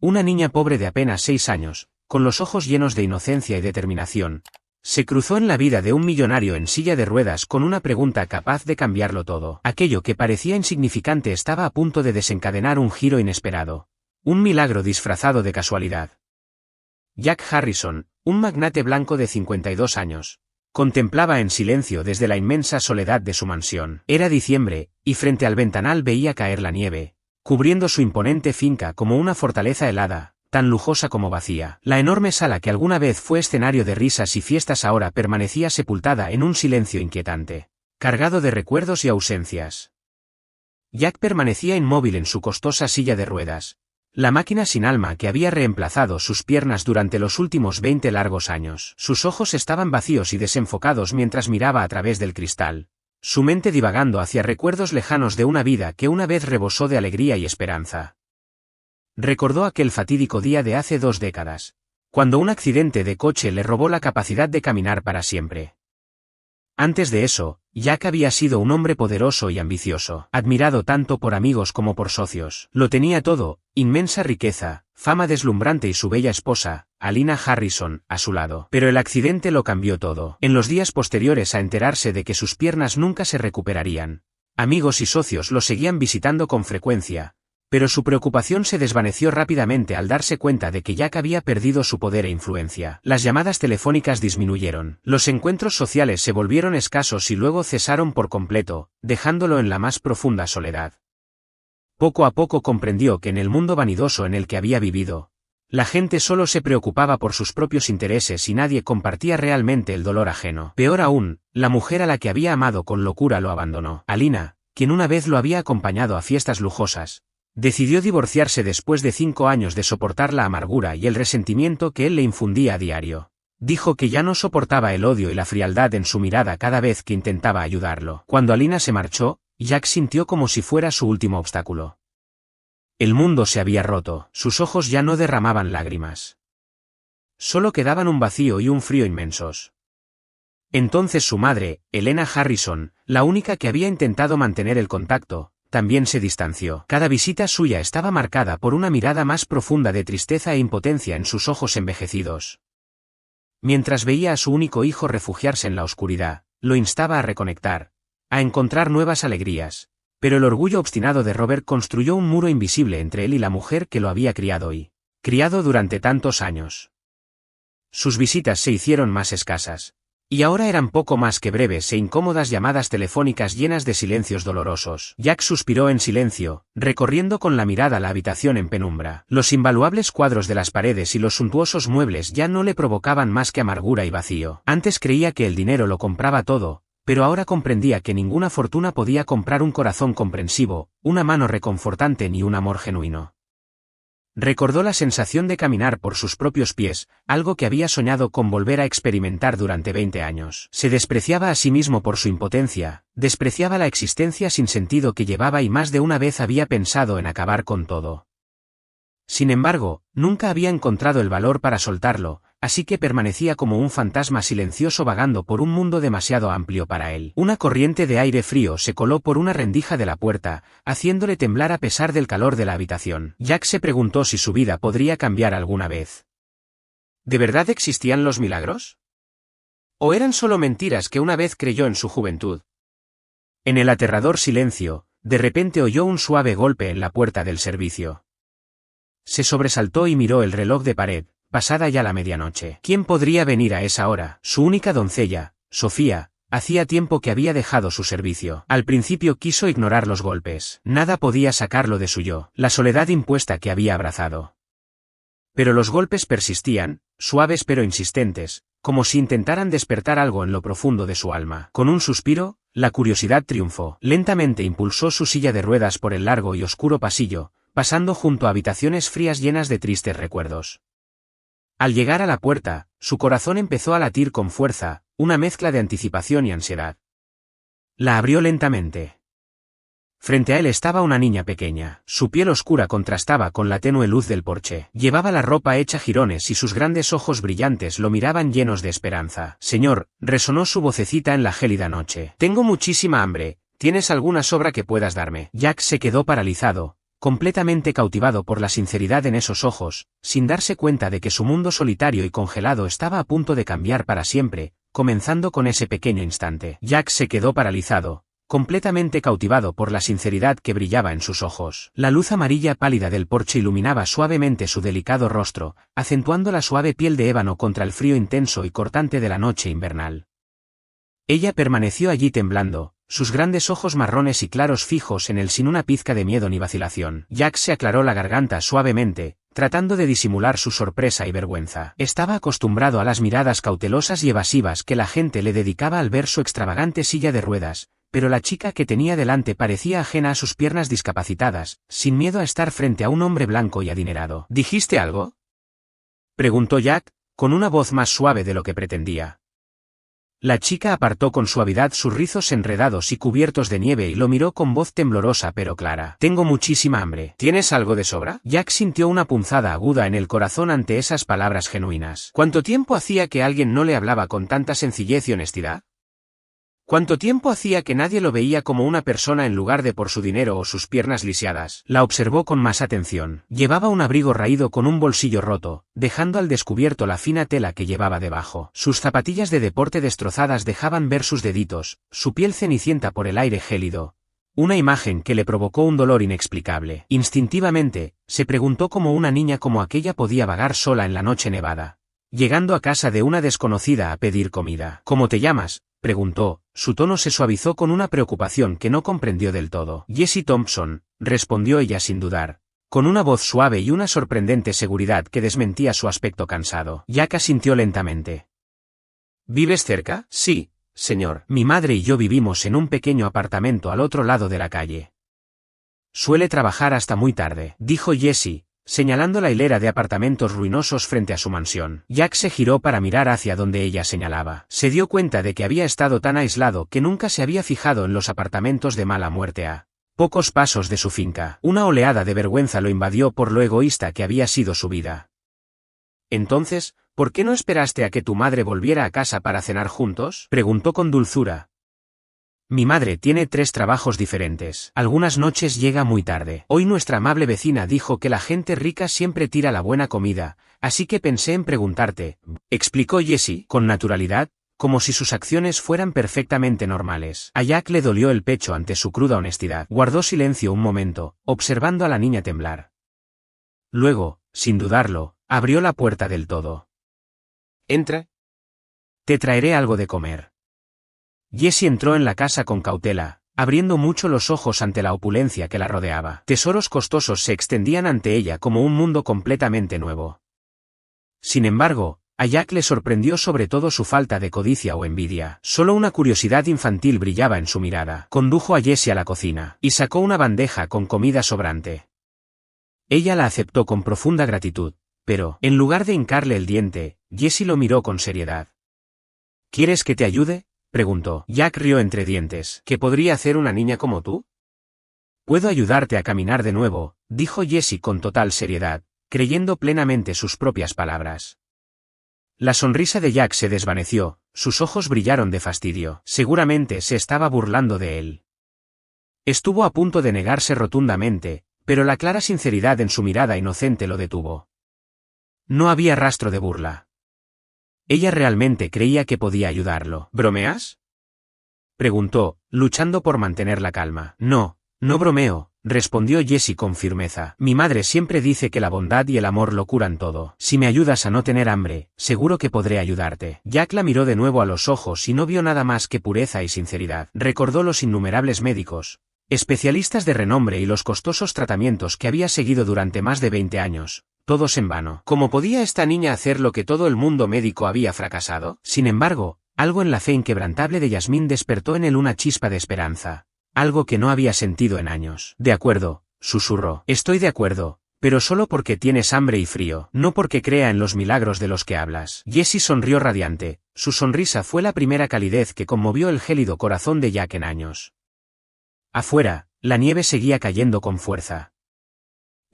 Una niña pobre de apenas 6 años, con los ojos llenos de inocencia y determinación, se cruzó en la vida de un millonario en silla de ruedas con una pregunta capaz de cambiarlo todo. Aquello que parecía insignificante estaba a punto de desencadenar un giro inesperado. Un milagro disfrazado de casualidad. Jack Harrison, un magnate blanco de 52 años, contemplaba en silencio desde la inmensa soledad de su mansión. Era diciembre, y frente al ventanal veía caer la nieve, cubriendo su imponente finca como una fortaleza helada, tan lujosa como vacía. La enorme sala que alguna vez fue escenario de risas y fiestas ahora permanecía sepultada en un silencio inquietante, cargado de recuerdos y ausencias. Jack permanecía inmóvil en su costosa silla de ruedas, la máquina sin alma que había reemplazado sus piernas durante los últimos 20 largos años. Sus ojos estaban vacíos y desenfocados mientras miraba a través del cristal, su mente divagando hacia recuerdos lejanos de una vida que una vez rebosó de alegría y esperanza. Recordó aquel fatídico día de hace 2 décadas, cuando un accidente de coche le robó la capacidad de caminar para siempre. Antes de eso, Jack había sido un hombre poderoso y ambicioso, admirado tanto por amigos como por socios. Lo tenía todo, inmensa riqueza, fama deslumbrante y su bella esposa, Alina Harrison, a su lado. Pero el accidente lo cambió todo. En los días posteriores a enterarse de que sus piernas nunca se recuperarían, amigos y socios lo seguían visitando con frecuencia, pero su preocupación se desvaneció rápidamente al darse cuenta de que Jack había perdido su poder e influencia. Las llamadas telefónicas disminuyeron, los encuentros sociales se volvieron escasos y luego cesaron por completo, dejándolo en la más profunda soledad. Poco a poco comprendió que en el mundo vanidoso en el que había vivido, la gente solo se preocupaba por sus propios intereses y nadie compartía realmente el dolor ajeno. Peor aún, la mujer a la que había amado con locura lo abandonó. Alina, quien una vez lo había acompañado a fiestas lujosas, decidió divorciarse después de 5 años de soportar la amargura y el resentimiento que él le infundía a diario. Dijo que ya no soportaba el odio y la frialdad en su mirada cada vez que intentaba ayudarlo. Cuando Alina se marchó, Jack sintió como si fuera su último obstáculo. El mundo se había roto, sus ojos ya no derramaban lágrimas. Solo quedaban un vacío y un frío inmensos. Entonces su madre, Elena Harrison, la única que había intentado mantener el contacto, también se distanció. Cada visita suya estaba marcada por una mirada más profunda de tristeza e impotencia en sus ojos envejecidos. Mientras veía a su único hijo refugiarse en la oscuridad, lo instaba a reconectar, a encontrar nuevas alegrías, pero el orgullo obstinado de Robert construyó un muro invisible entre él y la mujer que lo había criado durante tantos años. Sus visitas se hicieron más escasas, y ahora eran poco más que breves e incómodas llamadas telefónicas llenas de silencios dolorosos. Jack suspiró en silencio, recorriendo con la mirada la habitación en penumbra. Los invaluables cuadros de las paredes y los suntuosos muebles ya no le provocaban más que amargura y vacío. Antes creía que el dinero lo compraba todo, pero ahora comprendía que ninguna fortuna podía comprar un corazón comprensivo, una mano reconfortante ni un amor genuino. Recordó la sensación de caminar por sus propios pies, algo que había soñado con volver a experimentar durante 20 años. Se despreciaba a sí mismo por su impotencia, despreciaba la existencia sin sentido que llevaba y más de una vez había pensado en acabar con todo. Sin embargo, nunca había encontrado el valor para soltarlo, así que permanecía como un fantasma silencioso vagando por un mundo demasiado amplio para él. Una corriente de aire frío se coló por una rendija de la puerta, haciéndole temblar a pesar del calor de la habitación. Jack se preguntó si su vida podría cambiar alguna vez. ¿De verdad existían los milagros? ¿O eran solo mentiras que una vez creyó en su juventud? En el aterrador silencio, de repente oyó un suave golpe en la puerta del servicio. Se sobresaltó y miró el reloj de pared, pasada ya la medianoche. ¿Quién podría venir a esa hora? Su única doncella, Sofía, hacía tiempo que había dejado su servicio. Al principio quiso ignorar los golpes. Nada podía sacarlo de su yo, la soledad impuesta que había abrazado. Pero los golpes persistían, suaves pero insistentes, como si intentaran despertar algo en lo profundo de su alma. Con un suspiro, la curiosidad triunfó. Lentamente impulsó su silla de ruedas por el largo y oscuro pasillo, pasando junto a habitaciones frías llenas de tristes recuerdos. Al llegar a la puerta, su corazón empezó a latir con fuerza, una mezcla de anticipación y ansiedad. La abrió lentamente. Frente a él estaba una niña pequeña. Su piel oscura contrastaba con la tenue luz del porche. Llevaba la ropa hecha jirones y sus grandes ojos brillantes lo miraban llenos de esperanza. «Señor», resonó su vocecita en la gélida noche. «Tengo muchísima hambre. ¿Tienes alguna sobra que puedas darme?» Jack se quedó paralizado, completamente cautivado por la sinceridad en esos ojos, sin darse cuenta de que su mundo solitario y congelado estaba a punto de cambiar para siempre, comenzando con ese pequeño instante. Jack se quedó paralizado, completamente cautivado por la sinceridad que brillaba en sus ojos. La luz amarilla pálida del porche iluminaba suavemente su delicado rostro, acentuando la suave piel de ébano contra el frío intenso y cortante de la noche invernal. Ella permaneció allí temblando, sus grandes ojos marrones y claros fijos en él sin una pizca de miedo ni vacilación. Jack se aclaró la garganta suavemente, tratando de disimular su sorpresa y vergüenza. Estaba acostumbrado a las miradas cautelosas y evasivas que la gente le dedicaba al ver su extravagante silla de ruedas, pero la chica que tenía delante parecía ajena a sus piernas discapacitadas, sin miedo a estar frente a un hombre blanco y adinerado. ¿Dijiste algo?, preguntó Jack, con una voz más suave de lo que pretendía. La chica apartó con suavidad sus rizos enredados y cubiertos de nieve y lo miró con voz temblorosa pero clara. Tengo muchísima hambre. ¿Tienes algo de sobra? Jack sintió una punzada aguda en el corazón ante esas palabras genuinas. ¿Cuánto tiempo hacía que alguien no le hablaba con tanta sencillez y honestidad? ¿Cuánto tiempo hacía que nadie lo veía como una persona en lugar de por su dinero o sus piernas lisiadas? La observó con más atención. Llevaba un abrigo raído con un bolsillo roto, dejando al descubierto la fina tela que llevaba debajo. Sus zapatillas de deporte destrozadas dejaban ver sus deditos, su piel cenicienta por el aire gélido. Una imagen que le provocó un dolor inexplicable. Instintivamente, se preguntó cómo una niña como aquella podía vagar sola en la noche nevada, llegando a casa de una desconocida a pedir comida. ¿Cómo te llamas?, preguntó. Su tono se suavizó con una preocupación que no comprendió del todo. Jessie Thompson, respondió ella sin dudar, con una voz suave y una sorprendente seguridad que desmentía su aspecto cansado. Jack asintió lentamente. ¿Vives cerca? Sí, señor. Mi madre y yo vivimos en un pequeño apartamento al otro lado de la calle. Suele trabajar hasta muy tarde, dijo Jessie, señalando la hilera de apartamentos ruinosos frente a su mansión. Jack se giró para mirar hacia donde ella señalaba. Se dio cuenta de que había estado tan aislado que nunca se había fijado en los apartamentos de mala muerte a pocos pasos de su finca. Una oleada de vergüenza lo invadió por lo egoísta que había sido su vida. Entonces, ¿por qué no esperaste a que tu madre volviera a casa para cenar juntos?, preguntó con dulzura. Mi madre tiene 3 trabajos diferentes. Algunas noches llega muy tarde. Hoy nuestra amable vecina dijo que la gente rica siempre tira la buena comida, así que pensé en preguntarte, explicó Jessie, con naturalidad, como si sus acciones fueran perfectamente normales. A Jack le dolió el pecho ante su cruda honestidad. Guardó silencio un momento, observando a la niña temblar. Luego, sin dudarlo, abrió la puerta del todo. Entra. Te traeré algo de comer. Jessie entró en la casa con cautela, abriendo mucho los ojos ante la opulencia que la rodeaba. Tesoros costosos se extendían ante ella como un mundo completamente nuevo. Sin embargo, a Jack le sorprendió sobre todo su falta de codicia o envidia. Solo una curiosidad infantil brillaba en su mirada. Condujo a Jessie a la cocina, y sacó una bandeja con comida sobrante. Ella la aceptó con profunda gratitud, pero, en lugar de hincarle el diente, Jessie lo miró con seriedad. ¿Quieres que te ayude?, preguntó. Jack rió entre dientes. ¿Qué podría hacer una niña como tú? Puedo ayudarte a caminar de nuevo, dijo Jessie con total seriedad, creyendo plenamente sus propias palabras. La sonrisa de Jack se desvaneció, sus ojos brillaron de fastidio. Seguramente se estaba burlando de él. Estuvo a punto de negarse rotundamente, pero la clara sinceridad en su mirada inocente lo detuvo. No había rastro de burla. Ella realmente creía que podía ayudarlo. ¿Bromeas?, preguntó, luchando por mantener la calma. No bromeo, respondió Jessie con firmeza. Mi madre siempre dice que la bondad y el amor lo curan todo. Si me ayudas a no tener hambre, seguro que podré ayudarte. Jack la miró de nuevo a los ojos y no vio nada más que pureza y sinceridad. Recordó los innumerables médicos, especialistas de renombre y los costosos tratamientos que había seguido durante más de 20 años. Todos en vano. ¿Cómo podía esta niña hacer lo que todo el mundo médico había fracasado? Sin embargo, algo en la fe inquebrantable de Yasmín despertó en él una chispa de esperanza, algo que no había sentido en años. De acuerdo, susurró. Estoy de acuerdo, pero solo porque tienes hambre y frío, no porque crea en los milagros de los que hablas. Jessie sonrió radiante, su sonrisa fue la primera calidez que conmovió el gélido corazón de Jack en años. Afuera, la nieve seguía cayendo con fuerza.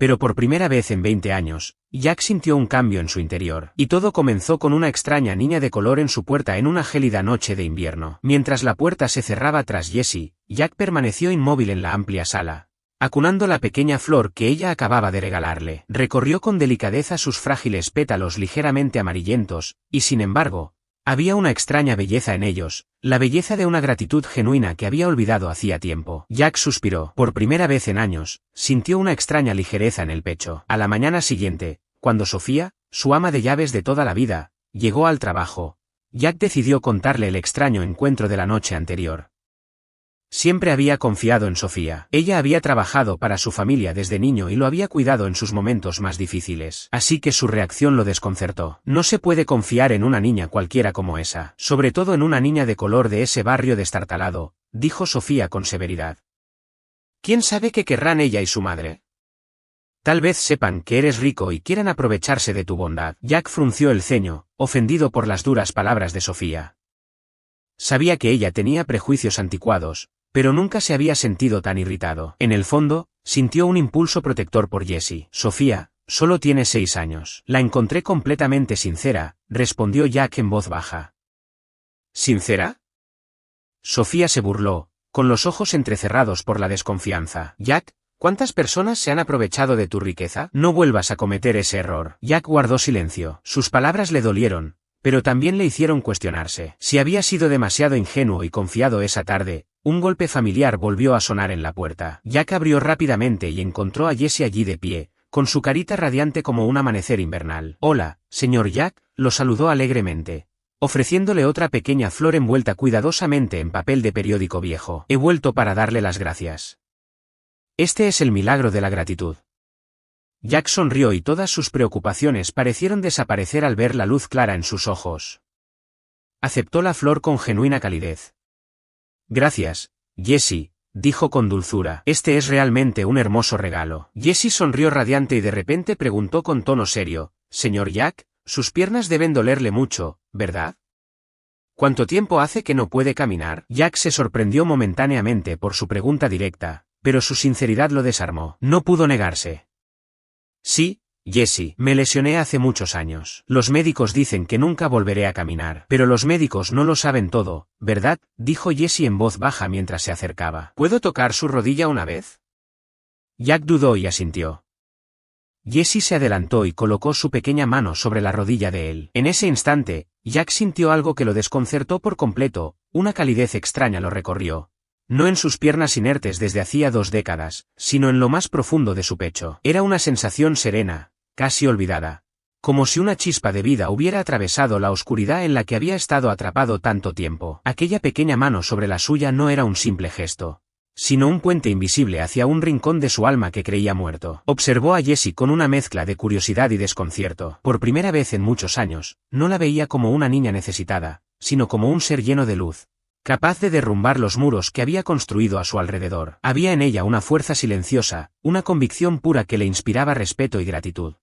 Pero por primera vez en 20 años, Jack sintió un cambio en su interior. Y todo comenzó con una extraña niña de color en su puerta en una gélida noche de invierno. Mientras la puerta se cerraba tras Jessie, Jack permaneció inmóvil en la amplia sala, acunando la pequeña flor que ella acababa de regalarle. Recorrió con delicadeza sus frágiles pétalos ligeramente amarillentos, y sin embargo, había una extraña belleza en ellos, la belleza de una gratitud genuina que había olvidado hacía tiempo. Jack suspiró. Por primera vez en años, sintió una extraña ligereza en el pecho. A la mañana siguiente, cuando Sofía, su ama de llaves de toda la vida, llegó al trabajo, Jack decidió contarle el extraño encuentro de la noche anterior. Siempre había confiado en Sofía. Ella había trabajado para su familia desde niño y lo había cuidado en sus momentos más difíciles. Así que su reacción lo desconcertó. No se puede confiar en una niña cualquiera como esa, sobre todo en una niña de color de ese barrio destartalado, dijo Sofía con severidad. ¿Quién sabe qué querrán ella y su madre? Tal vez sepan que eres rico y quieran aprovecharse de tu bondad. Jack frunció el ceño, ofendido por las duras palabras de Sofía. Sabía que ella tenía prejuicios anticuados, pero nunca se había sentido tan irritado. En el fondo, sintió un impulso protector por Jessie. Sofía, solo tiene 6 años. La encontré completamente sincera, respondió Jack en voz baja. ¿Sincera? Sofía se burló, con los ojos entrecerrados por la desconfianza. Jack, ¿cuántas personas se han aprovechado de tu riqueza? No vuelvas a cometer ese error. Jack guardó silencio. Sus palabras le dolieron, pero también le hicieron cuestionarse. Si había sido demasiado ingenuo y confiado esa tarde, un golpe familiar volvió a sonar en la puerta. Jack abrió rápidamente y encontró a Jessie allí de pie, con su carita radiante como un amanecer invernal. Hola, señor Jack, lo saludó alegremente, ofreciéndole otra pequeña flor envuelta cuidadosamente en papel de periódico viejo. He vuelto para darle las gracias. Este es el milagro de la gratitud. Jack sonrió y todas sus preocupaciones parecieron desaparecer al ver la luz clara en sus ojos. Aceptó la flor con genuina calidez. Gracias, Jessie, dijo con dulzura. Este es realmente un hermoso regalo. Jessie sonrió radiante y de repente preguntó con tono serio, Señor Jack, sus piernas deben dolerle mucho, ¿verdad? ¿Cuánto tiempo hace que no puede caminar? Jack se sorprendió momentáneamente por su pregunta directa, pero su sinceridad lo desarmó. No pudo negarse. Sí, Jessie, me lesioné hace muchos años. Los médicos dicen que nunca volveré a caminar. Pero los médicos no lo saben todo, ¿verdad? Dijo Jessie en voz baja mientras se acercaba. ¿Puedo tocar su rodilla una vez? Jack dudó y asintió. Jessie se adelantó y colocó su pequeña mano sobre la rodilla de él. En ese instante, Jack sintió algo que lo desconcertó por completo, una calidez extraña lo recorrió. No en sus piernas inertes desde hacía 2 décadas, sino en lo más profundo de su pecho. Era una sensación serena, casi olvidada. Como si una chispa de vida hubiera atravesado la oscuridad en la que había estado atrapado tanto tiempo. Aquella pequeña mano sobre la suya no era un simple gesto, sino un puente invisible hacia un rincón de su alma que creía muerto. Observó a Jessie con una mezcla de curiosidad y desconcierto. Por primera vez en muchos años, no la veía como una niña necesitada, sino como un ser lleno de luz, capaz de derrumbar los muros que había construido a su alrededor. Había en ella una fuerza silenciosa, una convicción pura que le inspiraba respeto y gratitud.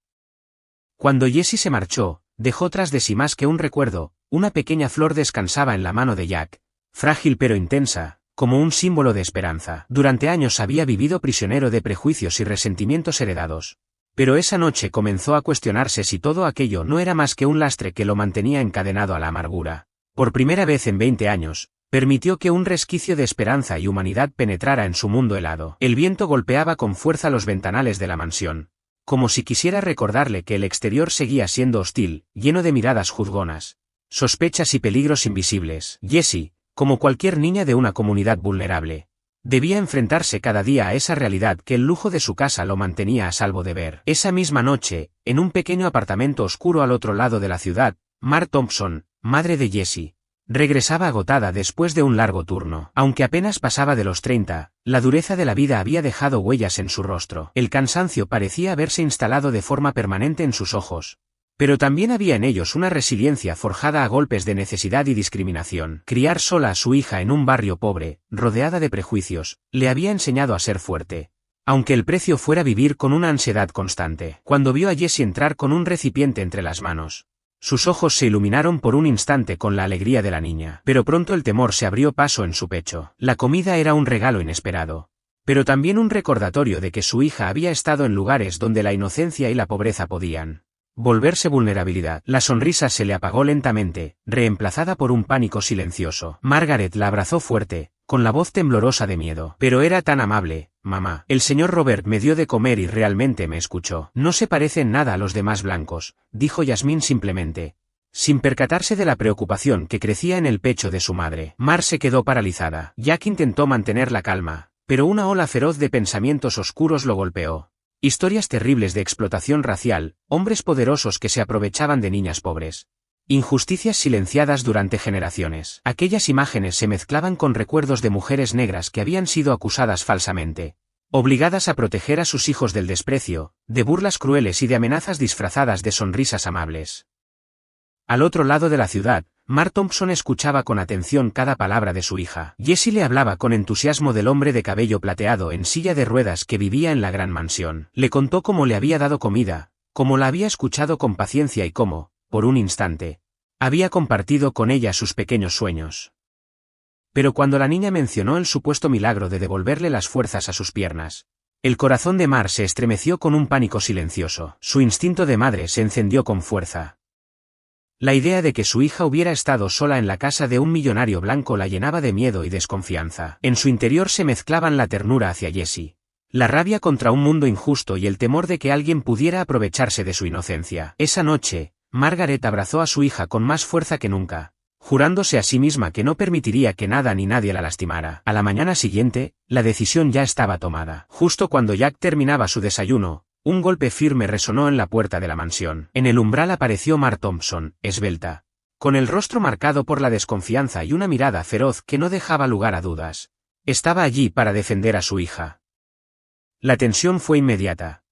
Cuando Jessie se marchó, dejó tras de sí más que un recuerdo, una pequeña flor descansaba en la mano de Jack, frágil pero intensa, como un símbolo de esperanza. Durante años había vivido prisionero de prejuicios y resentimientos heredados. Pero esa noche comenzó a cuestionarse si todo aquello no era más que un lastre que lo mantenía encadenado a la amargura. Por primera vez en 20 años, permitió que un resquicio de esperanza y humanidad penetrara en su mundo helado. El viento golpeaba con fuerza los ventanales de la mansión, como si quisiera recordarle que el exterior seguía siendo hostil, lleno de miradas juzgonas, sospechas y peligros invisibles. Jessie, como cualquier niña de una comunidad vulnerable, debía enfrentarse cada día a esa realidad que el lujo de su casa lo mantenía a salvo de ver. Esa misma noche, en un pequeño apartamento oscuro al otro lado de la ciudad, Mark Thompson, madre de Jessie, regresaba agotada después de un largo turno. Aunque apenas pasaba de los 30, la dureza de la vida había dejado huellas en su rostro. El cansancio parecía haberse instalado de forma permanente en sus ojos, pero también había en ellos una resiliencia forjada a golpes de necesidad y discriminación. Criar sola a su hija en un barrio pobre, rodeada de prejuicios, le había enseñado a ser fuerte, aunque el precio fuera vivir con una ansiedad constante. Cuando vio a Jessie entrar con un recipiente entre las manos, sus ojos se iluminaron por un instante con la alegría de la niña. Pero pronto el temor se abrió paso en su pecho. La comida era un regalo inesperado, pero también un recordatorio de que su hija había estado en lugares donde la inocencia y la pobreza podían volverse vulnerabilidad. La sonrisa se le apagó lentamente, reemplazada por un pánico silencioso. Margaret la abrazó fuerte, con la voz temblorosa de miedo. Pero era tan amable, mamá. El señor Robert me dio de comer y realmente me escuchó. No se parece en nada a los demás blancos, dijo Yasmín simplemente, sin percatarse de la preocupación que crecía en el pecho de su madre. Mar se quedó paralizada. Jack intentó mantener la calma, pero una ola feroz de pensamientos oscuros lo golpeó. Historias terribles de explotación racial, hombres poderosos que se aprovechaban de niñas pobres. Injusticias silenciadas durante generaciones. Aquellas imágenes se mezclaban con recuerdos de mujeres negras que habían sido acusadas falsamente, obligadas a proteger a sus hijos del desprecio, de burlas crueles y de amenazas disfrazadas de sonrisas amables. Al otro lado de la ciudad, Mar Thompson escuchaba con atención cada palabra de su hija. Jessie le hablaba con entusiasmo del hombre de cabello plateado en silla de ruedas que vivía en la gran mansión. Le contó cómo le había dado comida, cómo la había escuchado con paciencia y cómo, por un instante, había compartido con ella sus pequeños sueños. Pero cuando la niña mencionó el supuesto milagro de devolverle las fuerzas a sus piernas, el corazón de Mar se estremeció con un pánico silencioso. Su instinto de madre se encendió con fuerza. La idea de que su hija hubiera estado sola en la casa de un millonario blanco la llenaba de miedo y desconfianza. En su interior se mezclaban la ternura hacia Jessie, la rabia contra un mundo injusto y el temor de que alguien pudiera aprovecharse de su inocencia. Esa noche, Margaret abrazó a su hija con más fuerza que nunca, jurándose a sí misma que no permitiría que nada ni nadie la lastimara. A la mañana siguiente, la decisión ya estaba tomada. Justo cuando Jack terminaba su desayuno, un golpe firme resonó en la puerta de la mansión. En el umbral apareció Mar Thompson, esbelta, con el rostro marcado por la desconfianza y una mirada feroz que no dejaba lugar a dudas. Estaba allí para defender a su hija. La tensión fue inmediata.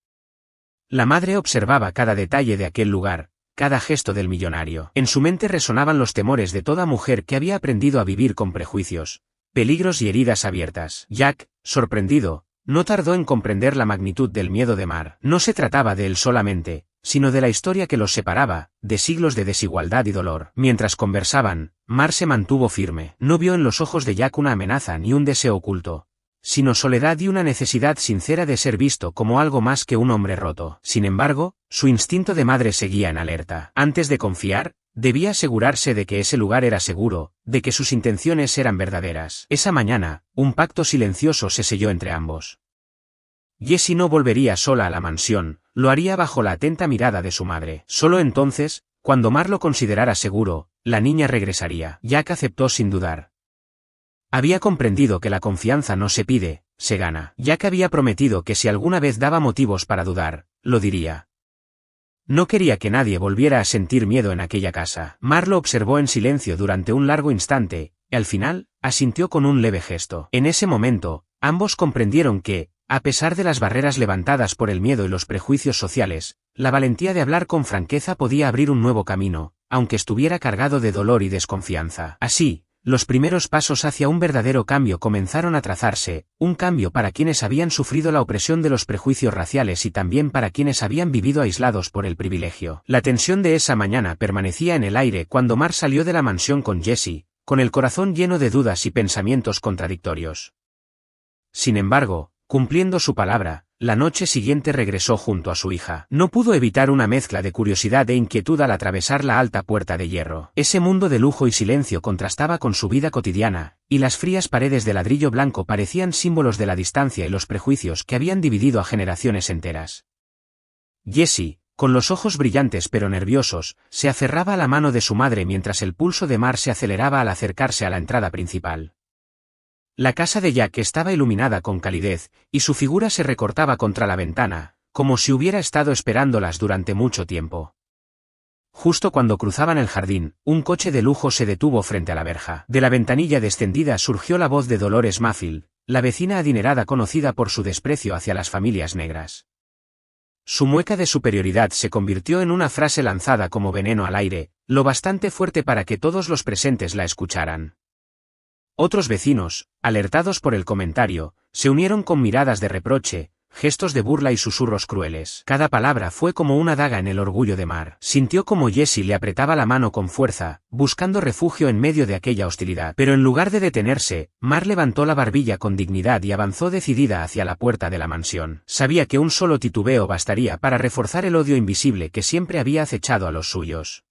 La madre observaba cada detalle de aquel lugar, cada gesto del millonario. En su mente resonaban los temores de toda mujer que había aprendido a vivir con prejuicios, peligros y heridas abiertas. Jack, sorprendido, no tardó en comprender la magnitud del miedo de Mar. No se trataba de él solamente, sino de la historia que los separaba, de siglos de desigualdad y dolor. Mientras conversaban, Mar se mantuvo firme. No vio en los ojos de Jack una amenaza ni un deseo oculto, sino soledad y una necesidad sincera de ser visto como algo más que un hombre roto. Sin embargo, su instinto de madre seguía en alerta. Antes de confiar, debía asegurarse de que ese lugar era seguro, de que sus intenciones eran verdaderas. Esa mañana, un pacto silencioso se selló entre ambos. Jessie no volvería sola a la mansión, lo haría bajo la atenta mirada de su madre. Solo entonces, cuando Mar lo considerara seguro, la niña regresaría. Jack aceptó sin dudar. Había comprendido que la confianza no se pide, se gana. Jack había prometido que si alguna vez daba motivos para dudar, lo diría. No quería que nadie volviera a sentir miedo en aquella casa. Mar lo observó en silencio durante un largo instante, y al final, asintió con un leve gesto. En ese momento, ambos comprendieron que, a pesar de las barreras levantadas por el miedo y los prejuicios sociales, la valentía de hablar con franqueza podía abrir un nuevo camino, aunque estuviera cargado de dolor y desconfianza. Así, los primeros pasos hacia un verdadero cambio comenzaron a trazarse, un cambio para quienes habían sufrido la opresión de los prejuicios raciales y también para quienes habían vivido aislados por el privilegio. La tensión de esa mañana permanecía en el aire cuando Mar salió de la mansión con Jessie, con el corazón lleno de dudas y pensamientos contradictorios. Sin embargo, cumpliendo su palabra, la noche siguiente regresó junto a su hija. No pudo evitar una mezcla de curiosidad e inquietud al atravesar la alta puerta de hierro. Ese mundo de lujo y silencio contrastaba con su vida cotidiana, y las frías paredes de ladrillo blanco parecían símbolos de la distancia y los prejuicios que habían dividido a generaciones enteras. Jessie, con los ojos brillantes pero nerviosos, se aferraba a la mano de su madre mientras el pulso de Mar se aceleraba al acercarse a la entrada principal. La casa de Jack estaba iluminada con calidez, y su figura se recortaba contra la ventana, como si hubiera estado esperándolas durante mucho tiempo. Justo cuando cruzaban el jardín, un coche de lujo se detuvo frente a la verja. De la ventanilla descendida surgió la voz de Dolores Maffield, la vecina adinerada conocida por su desprecio hacia las familias negras. Su mueca de superioridad se convirtió en una frase lanzada como veneno al aire, lo bastante fuerte para que todos los presentes la escucharan. Otros vecinos, alertados por el comentario, se unieron con miradas de reproche, gestos de burla y susurros crueles. Cada palabra fue como una daga en el orgullo de Mar. Sintió como Jessie le apretaba la mano con fuerza, buscando refugio en medio de aquella hostilidad. Pero en lugar de detenerse, Mar levantó la barbilla con dignidad y avanzó decidida hacia la puerta de la mansión. Sabía que un solo titubeo bastaría para reforzar el odio invisible que siempre había acechado a los suyos.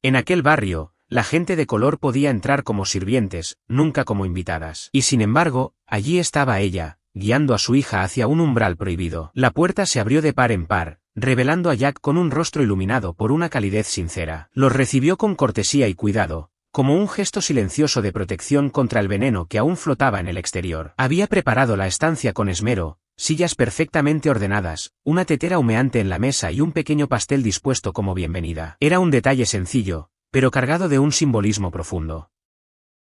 En aquel barrio, La gente de color podía entrar como sirvientes, nunca como invitadas. Y sin embargo, allí estaba ella, guiando a su hija hacia un umbral prohibido. La puerta se abrió de par en par, revelando a Jack con un rostro iluminado por una calidez sincera. Los recibió con cortesía y cuidado, como un gesto silencioso de protección contra el veneno que aún flotaba en el exterior. Había preparado la estancia con esmero, sillas perfectamente ordenadas, una tetera humeante en la mesa y un pequeño pastel dispuesto como bienvenida. Era un detalle sencillo, pero cargado de un simbolismo profundo.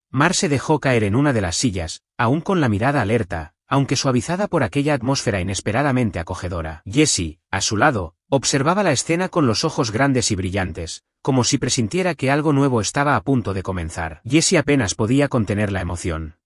Mar se dejó caer en una de las sillas, aún con la mirada alerta, aunque suavizada por aquella atmósfera inesperadamente acogedora. Jessie, a su lado, observaba la escena con los ojos grandes y brillantes, como si presintiera que algo nuevo estaba a punto de comenzar. Jessie apenas podía contener la emoción.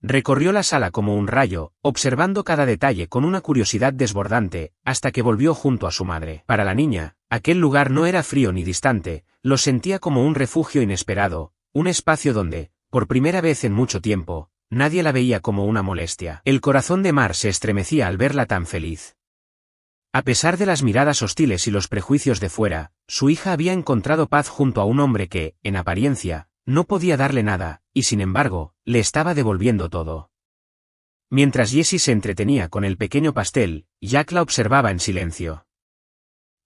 Recorrió la sala como un rayo, observando cada detalle con una curiosidad desbordante, hasta que volvió junto a su madre. Para la niña, aquel lugar no era frío ni distante, lo sentía como un refugio inesperado, un espacio donde, por primera vez en mucho tiempo, nadie la veía como una molestia. El corazón de Mar se estremecía al verla tan feliz. A pesar de las miradas hostiles y los prejuicios de fuera, su hija había encontrado paz junto a un hombre que, en apariencia, no podía darle nada, y sin embargo, le estaba devolviendo todo. Mientras Jessie se entretenía con el pequeño pastel, Jack la observaba en silencio.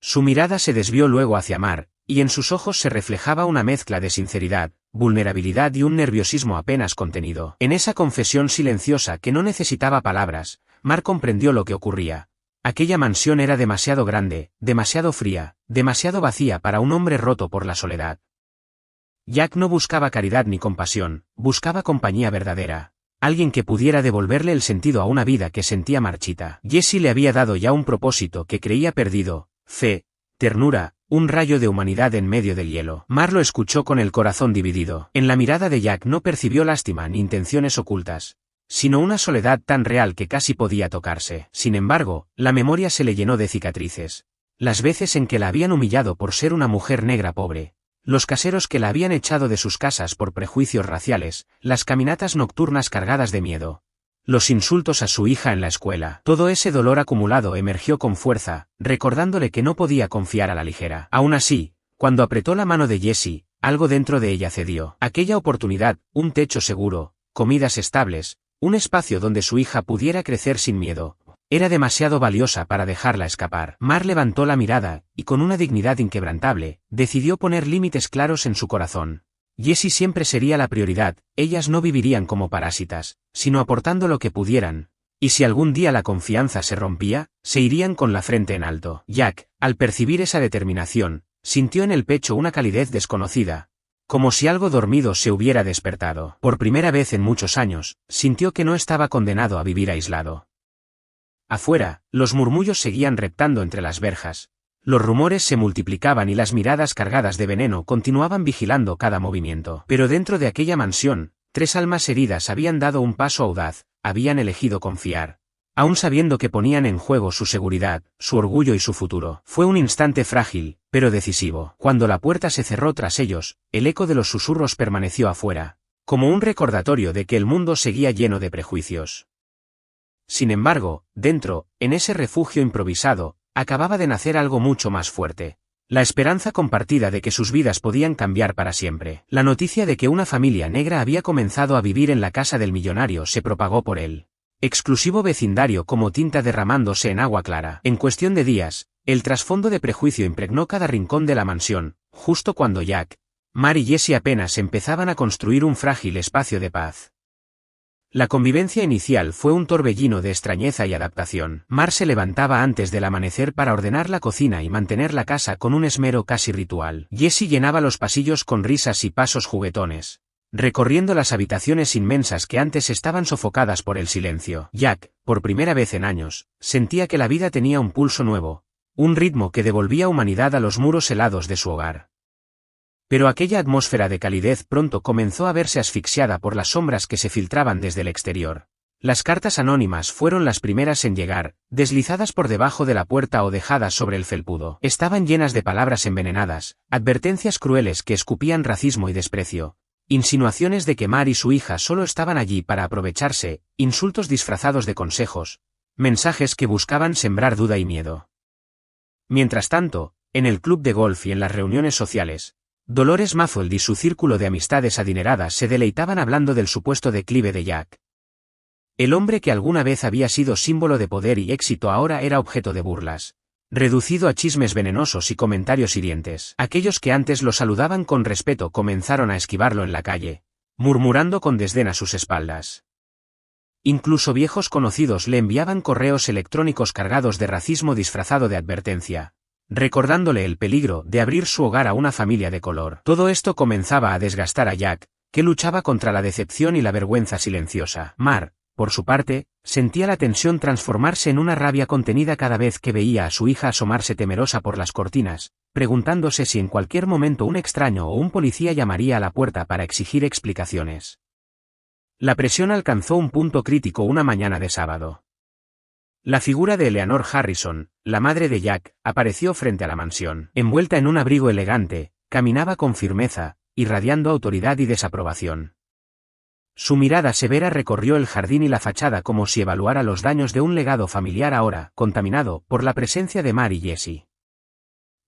Su mirada se desvió luego hacia Mar, y en sus ojos se reflejaba una mezcla de sinceridad, vulnerabilidad y un nerviosismo apenas contenido. En esa confesión silenciosa que no necesitaba palabras, Mar comprendió lo que ocurría. Aquella mansión era demasiado grande, demasiado fría, demasiado vacía para un hombre roto por la soledad. Jack no buscaba caridad ni compasión, buscaba compañía verdadera. Alguien que pudiera devolverle el sentido a una vida que sentía marchita. Jessie le había dado ya un propósito que creía perdido, fe, ternura, un rayo de humanidad en medio del hielo. Mar lo escuchó con el corazón dividido. En la mirada de Jack no percibió lástima ni intenciones ocultas, sino una soledad tan real que casi podía tocarse. Sin embargo, la memoria se le llenó de cicatrices. Las veces en que la habían humillado por ser una mujer negra pobre, los caseros que la habían echado de sus casas por prejuicios raciales, las caminatas nocturnas cargadas de miedo, los insultos a su hija en la escuela. Todo ese dolor acumulado emergió con fuerza, recordándole que no podía confiar a la ligera. Aún así, cuando apretó la mano de Jessie, algo dentro de ella cedió. Aquella oportunidad, un techo seguro, comidas estables, un espacio donde su hija pudiera crecer sin miedo, era demasiado valiosa para dejarla escapar. Mar levantó la mirada, y con una dignidad inquebrantable, decidió poner límites claros en su corazón. Jessie siempre sería la prioridad, ellas no vivirían como parásitas, sino aportando lo que pudieran, y si algún día la confianza se rompía, se irían con la frente en alto. Jack, al percibir esa determinación, sintió en el pecho una calidez desconocida, como si algo dormido se hubiera despertado. Por primera vez en muchos años, sintió que no estaba condenado a vivir aislado. Afuera, los murmullos seguían reptando entre las verjas. Los rumores se multiplicaban y las miradas cargadas de veneno continuaban vigilando cada movimiento. Pero dentro de aquella mansión, 3 almas heridas habían dado un paso audaz, habían elegido confiar. Aún sabiendo que ponían en juego su seguridad, su orgullo y su futuro. Fue un instante frágil, pero decisivo. Cuando la puerta se cerró tras ellos, el eco de los susurros permaneció afuera, como un recordatorio de que el mundo seguía lleno de prejuicios. Sin embargo, dentro, en ese refugio improvisado, acababa de nacer algo mucho más fuerte. La esperanza compartida de que sus vidas podían cambiar para siempre. La noticia de que una familia negra había comenzado a vivir en la casa del millonario se propagó por él. Exclusivo vecindario como tinta derramándose en agua clara. En cuestión de días, el trasfondo de prejuicio impregnó cada rincón de la mansión, justo cuando Jack, Mar y Jessie apenas empezaban a construir un frágil espacio de paz. La convivencia inicial fue un torbellino de extrañeza y adaptación. Mar se levantaba antes del amanecer para ordenar la cocina y mantener la casa con un esmero casi ritual. Jessie llenaba los pasillos con risas y pasos juguetones, recorriendo las habitaciones inmensas que antes estaban sofocadas por el silencio. Jack, por primera vez en años, sentía que la vida tenía un pulso nuevo, un ritmo que devolvía humanidad a los muros helados de su hogar. Pero aquella atmósfera de calidez pronto comenzó a verse asfixiada por las sombras que se filtraban desde el exterior. Las cartas anónimas fueron las primeras en llegar, deslizadas por debajo de la puerta o dejadas sobre el felpudo. Estaban llenas de palabras envenenadas, advertencias crueles que escupían racismo y desprecio, insinuaciones de que Mar y su hija solo estaban allí para aprovecharse, insultos disfrazados de consejos, mensajes que buscaban sembrar duda y miedo. Mientras tanto, en el club de golf y en las reuniones sociales, Dolores Mazold y su círculo de amistades adineradas se deleitaban hablando del supuesto declive de Jack. El hombre que alguna vez había sido símbolo de poder y éxito ahora era objeto de burlas, reducido a chismes venenosos y comentarios hirientes. Aquellos que antes lo saludaban con respeto comenzaron a esquivarlo en la calle, murmurando con desdén a sus espaldas. Incluso viejos conocidos le enviaban correos electrónicos cargados de racismo disfrazado de advertencia, recordándole el peligro de abrir su hogar a una familia de color. Todo esto comenzaba a desgastar a Jack, que luchaba contra la decepción y la vergüenza silenciosa. Mar, por su parte, sentía la tensión transformarse en una rabia contenida cada vez que veía a su hija asomarse temerosa por las cortinas, preguntándose si en cualquier momento un extraño o un policía llamaría a la puerta para exigir explicaciones. La presión alcanzó un punto crítico una mañana de sábado. La figura de Eleanor Harrison, la madre de Jack, apareció frente a la mansión. Envuelta en un abrigo elegante, caminaba con firmeza, irradiando autoridad y desaprobación. Su mirada severa recorrió el jardín y la fachada como si evaluara los daños de un legado familiar ahora contaminado por la presencia de Mar y Jesse.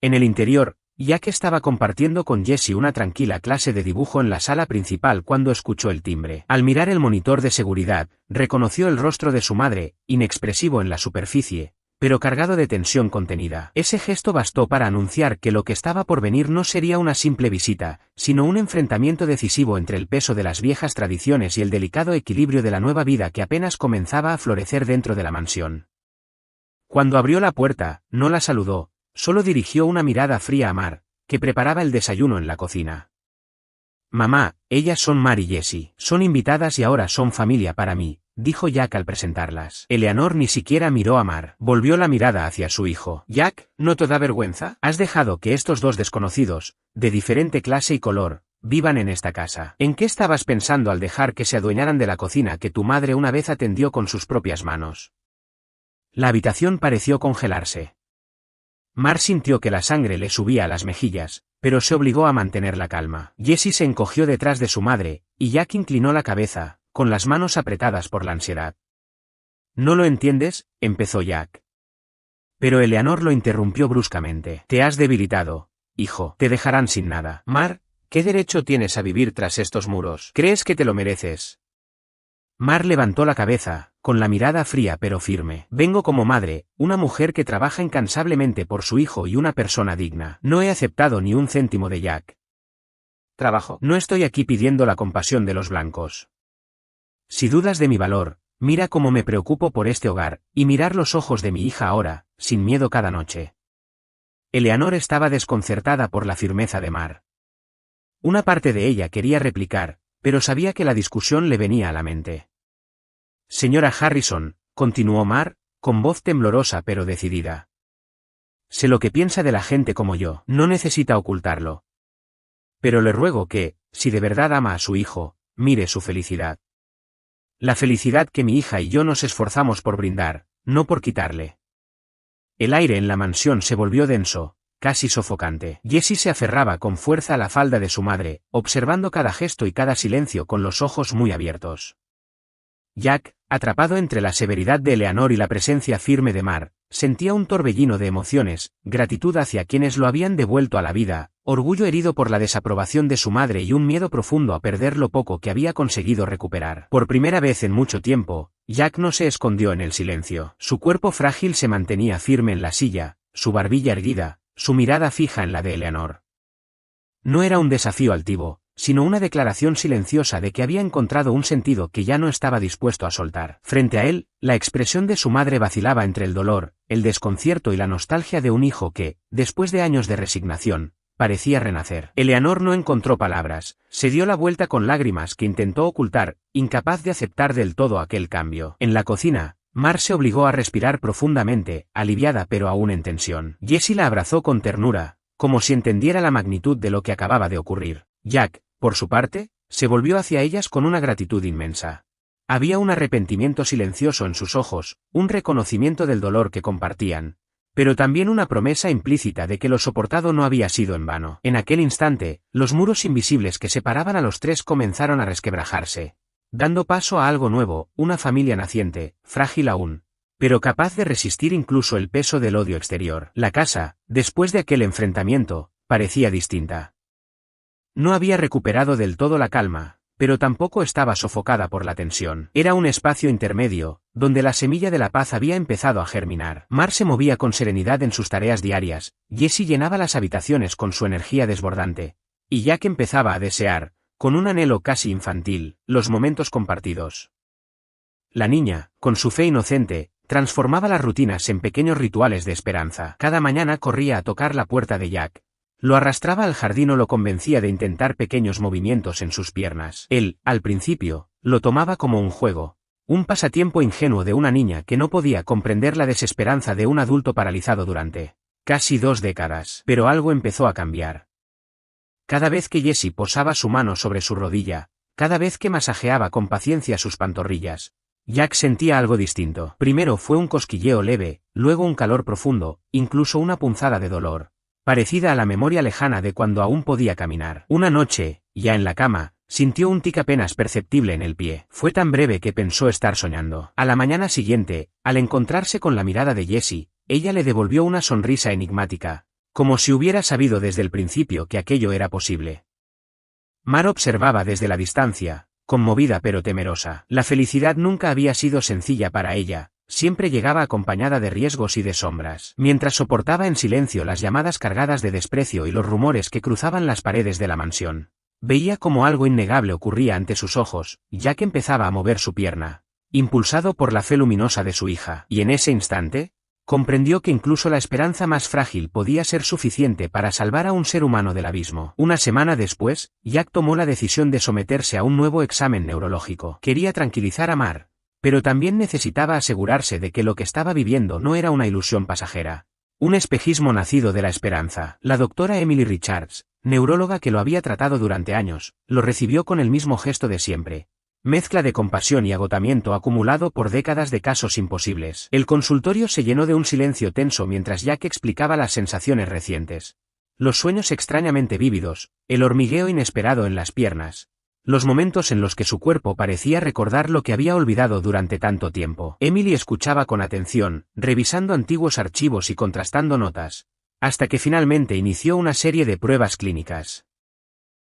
En el interior, Jack estaba compartiendo con Jesse una tranquila clase de dibujo en la sala principal cuando escuchó el timbre. Al mirar el monitor de seguridad, reconoció el rostro de su madre, inexpresivo en la superficie, pero cargado de tensión contenida. Ese gesto bastó para anunciar que lo que estaba por venir no sería una simple visita, sino un enfrentamiento decisivo entre el peso de las viejas tradiciones y el delicado equilibrio de la nueva vida que apenas comenzaba a florecer dentro de la mansión. Cuando abrió la puerta, no la saludó, solo dirigió una mirada fría a Mar, que preparaba el desayuno en la cocina. «Mamá, ellas son Mar y Jessie. Son invitadas y ahora son familia para mí», dijo Jack al presentarlas. Eleanor ni siquiera miró a Mar. Volvió la mirada hacia su hijo. «Jack, ¿no te da vergüenza? Has dejado que estos dos desconocidos, de diferente clase y color, vivan en esta casa. ¿En qué estabas pensando al dejar que se adueñaran de la cocina que tu madre una vez atendió con sus propias manos?» La habitación pareció congelarse. Mar sintió que la sangre le subía a las mejillas, pero se obligó a mantener la calma. Jessie se encogió detrás de su madre, y Jack inclinó la cabeza, con las manos apretadas por la ansiedad. «¿No lo entiendes?», empezó Jack. Pero Eleanor lo interrumpió bruscamente. «Te has debilitado, hijo. Te dejarán sin nada». «Mar, ¿qué derecho tienes a vivir tras estos muros? ¿Crees que te lo mereces?». Mar levantó la cabeza, con la mirada fría pero firme. «Vengo como madre, una mujer que trabaja incansablemente por su hijo y una persona digna. No he aceptado ni un céntimo de Jack. Trabajo. No estoy aquí pidiendo la compasión de los blancos. Si dudas de mi valor, mira cómo me preocupo por este hogar, y mirar los ojos de mi hija ahora, sin miedo cada noche». Eleanor estaba desconcertada por la firmeza de Mar. Una parte de ella quería replicar, pero sabía que la discusión le venía a la mente. «Señora Harrison», continuó Mar, con voz temblorosa pero decidida. «Sé lo que piensa de la gente como yo, no necesita ocultarlo. Pero le ruego que, si de verdad ama a su hijo, mire su felicidad. La felicidad que mi hija y yo nos esforzamos por brindar, no por quitarle». El aire en la mansión se volvió denso, casi sofocante. Jessie se aferraba con fuerza a la falda de su madre, observando cada gesto y cada silencio con los ojos muy abiertos. Jack, atrapado entre la severidad de Eleanor y la presencia firme de Mar, sentía un torbellino de emociones, gratitud hacia quienes lo habían devuelto a la vida, orgullo herido por la desaprobación de su madre y un miedo profundo a perder lo poco que había conseguido recuperar. Por primera vez en mucho tiempo, Jack no se escondió en el silencio. Su cuerpo frágil se mantenía firme en la silla, su barbilla erguida, su mirada fija en la de Eleanor. No era un desafío altivo, sino una declaración silenciosa de que había encontrado un sentido que ya no estaba dispuesto a soltar. Frente a él, la expresión de su madre vacilaba entre el dolor, el desconcierto y la nostalgia de un hijo que, después de años de resignación, parecía renacer. Eleanor no encontró palabras, se dio la vuelta con lágrimas que intentó ocultar, incapaz de aceptar del todo aquel cambio. En la cocina, Mar se obligó a respirar profundamente, aliviada pero aún en tensión. Jessie la abrazó con ternura, como si entendiera la magnitud de lo que acababa de ocurrir. Jack, por su parte, se volvió hacia ellas con una gratitud inmensa. Había un arrepentimiento silencioso en sus ojos, un reconocimiento del dolor que compartían, pero también una promesa implícita de que lo soportado no había sido en vano. En aquel instante, los muros invisibles que separaban a los tres comenzaron a resquebrajarse, dando paso a algo nuevo, una familia naciente, frágil aún, pero capaz de resistir incluso el peso del odio exterior. La casa, después de aquel enfrentamiento, parecía distinta. No había recuperado del todo la calma, pero tampoco estaba sofocada por la tensión. Era un espacio intermedio, donde la semilla de la paz había empezado a germinar. Mar se movía con serenidad en sus tareas diarias, Jessie llenaba las habitaciones con su energía desbordante, y Jack empezaba a desear, con un anhelo casi infantil, los momentos compartidos. La niña, con su fe inocente, transformaba las rutinas en pequeños rituales de esperanza. Cada mañana corría a tocar la puerta de Jack. Lo arrastraba al jardín o lo convencía de intentar pequeños movimientos en sus piernas. Él, al principio, lo tomaba como un juego, un pasatiempo ingenuo de una niña que no podía comprender la desesperanza de un adulto paralizado durante casi 2 décadas. Pero algo empezó a cambiar. Cada vez que Jessie posaba su mano sobre su rodilla, cada vez que masajeaba con paciencia sus pantorrillas, Jack sentía algo distinto. Primero fue un cosquilleo leve, luego un calor profundo, incluso una punzada de dolor, parecida a la memoria lejana de cuando aún podía caminar. Una noche, ya en la cama, sintió un tic apenas perceptible en el pie. Fue tan breve que pensó estar soñando. A la mañana siguiente, al encontrarse con la mirada de Jessie, ella le devolvió una sonrisa enigmática, como si hubiera sabido desde el principio que aquello era posible. Mar observaba desde la distancia, conmovida pero temerosa. La felicidad nunca había sido sencilla para ella, siempre llegaba acompañada de riesgos y de sombras. Mientras soportaba en silencio las llamadas cargadas de desprecio y los rumores que cruzaban las paredes de la mansión, veía como algo innegable ocurría ante sus ojos, ya que empezaba a mover su pierna, impulsado por la fe luminosa de su hija. Y en ese instante, comprendió que incluso la esperanza más frágil podía ser suficiente para salvar a un ser humano del abismo. Una semana después, Jack tomó la decisión de someterse a un nuevo examen neurológico. Quería tranquilizar a Mar, pero también necesitaba asegurarse de que lo que estaba viviendo no era una ilusión pasajera, un espejismo nacido de la esperanza. La doctora Emily Richards, neuróloga que lo había tratado durante años, lo recibió con el mismo gesto de siempre, mezcla de compasión y agotamiento acumulado por décadas de casos imposibles. El consultorio se llenó de un silencio tenso mientras Jack explicaba las sensaciones recientes, los sueños extrañamente vívidos, el hormigueo inesperado en las piernas, los momentos en los que su cuerpo parecía recordar lo que había olvidado durante tanto tiempo. Emily escuchaba con atención, revisando antiguos archivos y contrastando notas, hasta que finalmente inició una serie de pruebas clínicas.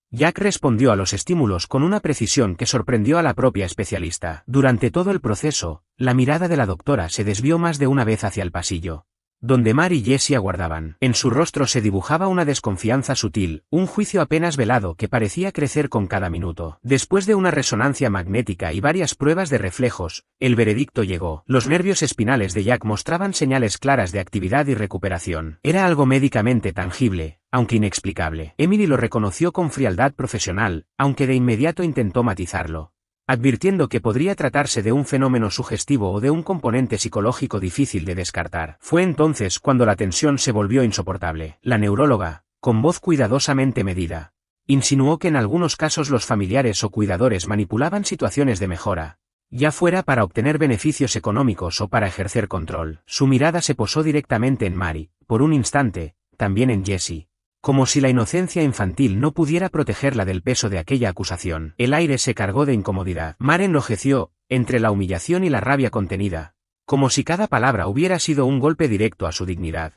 Jack respondió a los estímulos con una precisión que sorprendió a la propia especialista. Durante todo el proceso, la mirada de la doctora se desvió más de una vez hacia el pasillo, donde Mar y Jessie aguardaban. En su rostro se dibujaba una desconfianza sutil, un juicio apenas velado que parecía crecer con cada minuto. Después de una resonancia magnética y varias pruebas de reflejos, el veredicto llegó. Los nervios espinales de Jack mostraban señales claras de actividad y recuperación. Era algo médicamente tangible, aunque inexplicable. Emily lo reconoció con frialdad profesional, aunque de inmediato intentó matizarlo, advirtiendo que podría tratarse de un fenómeno sugestivo o de un componente psicológico difícil de descartar. Fue entonces cuando la tensión se volvió insoportable. La neuróloga, con voz cuidadosamente medida, insinuó que en algunos casos los familiares o cuidadores manipulaban situaciones de mejora, ya fuera para obtener beneficios económicos o para ejercer control. Su mirada se posó directamente en Mary, por un instante, también en Jessie, como si la inocencia infantil no pudiera protegerla del peso de aquella acusación. El aire se cargó de incomodidad. Mar enlojeció, entre la humillación y la rabia contenida, como si cada palabra hubiera sido un golpe directo a su dignidad.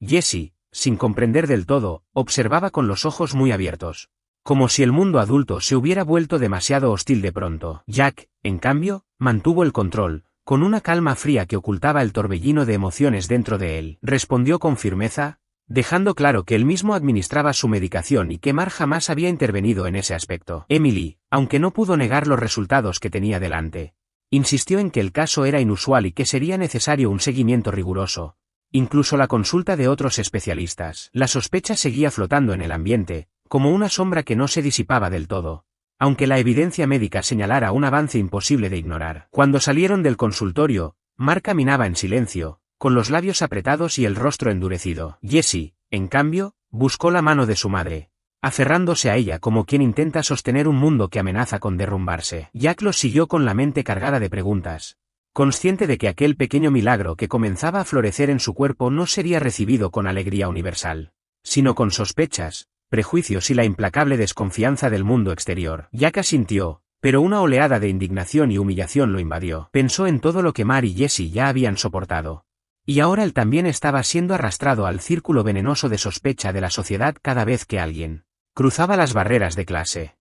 Jessie, sin comprender del todo, observaba con los ojos muy abiertos, como si el mundo adulto se hubiera vuelto demasiado hostil de pronto. Jack, en cambio, mantuvo el control, con una calma fría que ocultaba el torbellino de emociones dentro de él. Respondió con firmeza, dejando claro que él mismo administraba su medicación y que Mar jamás había intervenido en ese aspecto. Emily, aunque no pudo negar los resultados que tenía delante, insistió en que el caso era inusual y que sería necesario un seguimiento riguroso, incluso la consulta de otros especialistas. La sospecha seguía flotando en el ambiente, como una sombra que no se disipaba del todo, aunque la evidencia médica señalara un avance imposible de ignorar. Cuando salieron del consultorio, Mar caminaba en silencio, con los labios apretados y el rostro endurecido. Jessie, en cambio, buscó la mano de su madre, aferrándose a ella como quien intenta sostener un mundo que amenaza con derrumbarse. Jack los siguió con la mente cargada de preguntas, consciente de que aquel pequeño milagro que comenzaba a florecer en su cuerpo no sería recibido con alegría universal, sino con sospechas, prejuicios y la implacable desconfianza del mundo exterior. Jack asintió, pero una oleada de indignación y humillación lo invadió. Pensó en todo lo que Mar y Jessie ya habían soportado, y ahora él también estaba siendo arrastrado al círculo venenoso de sospecha de la sociedad cada vez que alguien, cruzaba las barreras de clase.